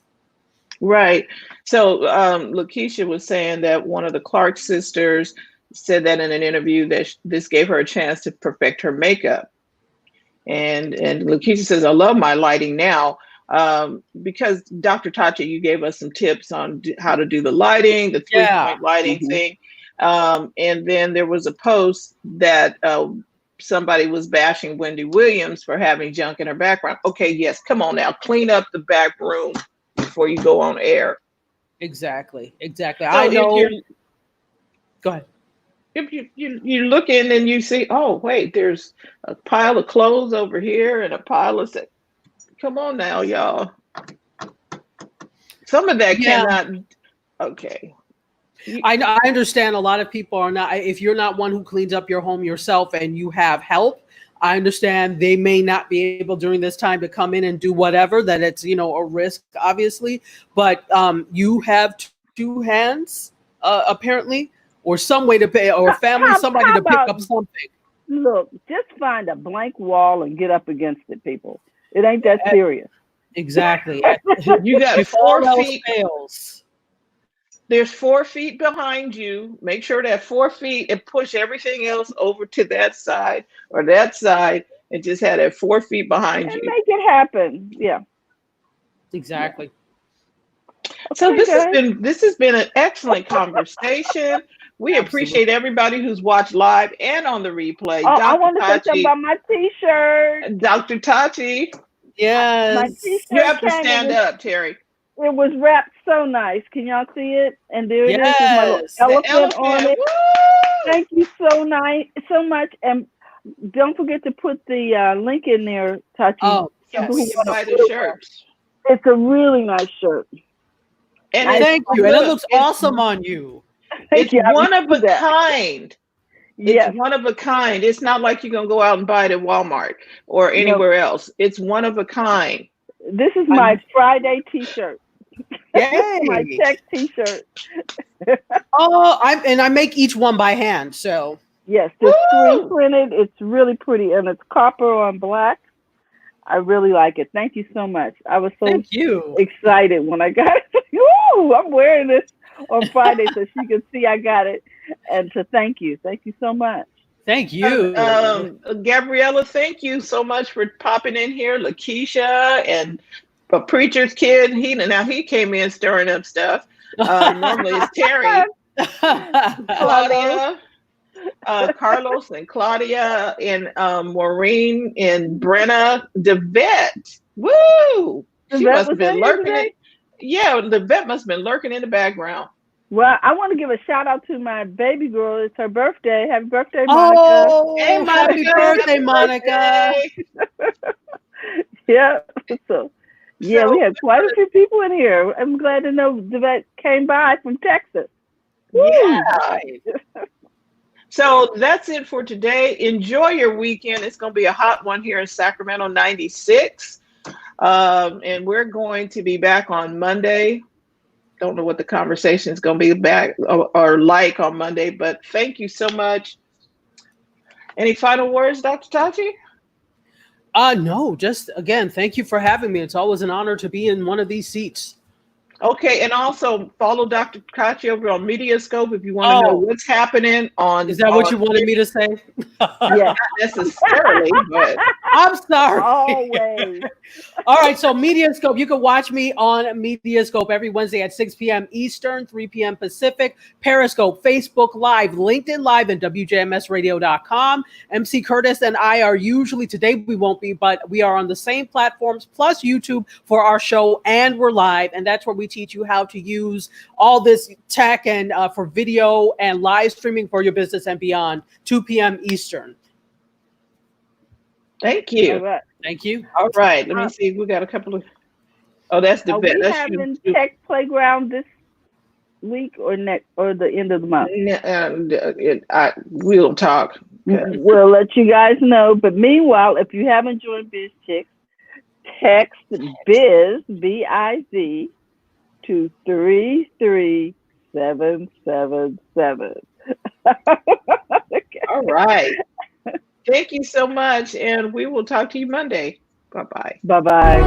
Right. So Lakeisha was saying that one of the Clark sisters said that in an interview that this gave her a chance to perfect her makeup. And Lakeisha says, I love my lighting now. Because Dr. Tachi, you gave us some tips on how to do the lighting, the 3-point lighting thing. And then there was a post that somebody was bashing Wendy Williams for having junk in her background. Okay, yes, come on now, clean up the back room before you go on air. Exactly. So I know. Go ahead. If you look in and you see, oh wait, there's a pile of clothes over here and a pile of. Come on now, y'all. Some of that cannot. Okay. I understand a lot of people are not, if you're not one who cleans up your home yourself and you have help, I understand they may not be able during this time to come in and do whatever, that it's, a risk, obviously, but you have two hands, apparently, or some way to pay, or family, somebody to pick up something. Look, just find a blank wall and get up against it, people. It ain't that serious. Exactly. You got 4 feet. Fails. There's 4 feet behind you. Make sure that 4 feet and push everything else over to that side or that side and just have that 4 feet behind you. Make it happen. Yeah. Exactly. So this has been an excellent conversation. We appreciate everybody who's watched live and on the replay. Oh, I want to say something about my t-shirt. Dr. Tachi. Yes. My t-shirt you have to stand up, Terry. It was wrapped so nice. Can y'all see it? And there it is with my little elephant on it. Woo! Thank you so much. And don't forget to put the link in there, Tachi. Oh, yes. We can buy the shirts. It's a really nice shirt. And thank you. And it looks awesome on you. It's one of a kind. It's one of a kind. It's not like you're going to go out and buy it at Walmart or anywhere else. It's one of a kind. This is my Friday t-shirt. Yay. My tech t-shirt. I make each one by hand, so. Yes, it's screen printed. It's really pretty, and it's copper on black. I really like it. Thank you so much. I was so excited when I got it. Woo! I'm wearing this on Friday so she can see I got it. And so thank you. Thank you so much. Thank you. Gabriella, thank you so much for popping in here. Lakeisha and a preacher's kid. He came in stirring up stuff. Normally it's Terry. Claudia. Carlos and Claudia and Maureen and Brenna. The vet. Woo! She must have been lurking. The vet must have been lurking in the background. Well, I want to give a shout out to my baby girl. It's her birthday. Happy birthday, Monica. Oh, hey, happy birthday, Monica. Yeah. So, we had quite a few people in here. I'm glad to know the vet came by from Texas. Yeah. So that's it for today. Enjoy your weekend. It's going to be a hot one here in Sacramento, 96. And we're going to be back on Monday. Don't know what the conversation is going to be back or like on Monday, but thank you so much. Any final words, Dr. Tachi? No, just again, thank you for having me. It's always an honor to be in one of these seats. Okay, and also follow Dr. Kachi over on Mediascope if you want to know what's happening on. Is that what you wanted me to say? Yeah. Not necessarily, but I'm sorry. Always. All right, so Mediascope, you can watch me on Mediascope every Wednesday at 6 p.m. Eastern, 3 p.m. Pacific, Periscope, Facebook Live, LinkedIn Live, and WJMSradio.com. MC Curtis and I are usually, today we won't be, but we are on the same platforms, plus YouTube for our show, and we're live, and that's where we teach you how to use all this tech and for video and live streaming for your business and beyond, 2 p.m. Eastern. thank you. All right. Thank you. All right, let me see. We got a couple of. Oh, that's the Are best. we That's having you. Tech Playground this week or next or the end of the month? We'll talk. We'll let you guys know. But meanwhile, if you haven't joined Biz Chicks, text Biz BIZ to 33777. Okay. All right. Thank you so much, and we will talk to you Monday. Bye-bye. Bye-bye.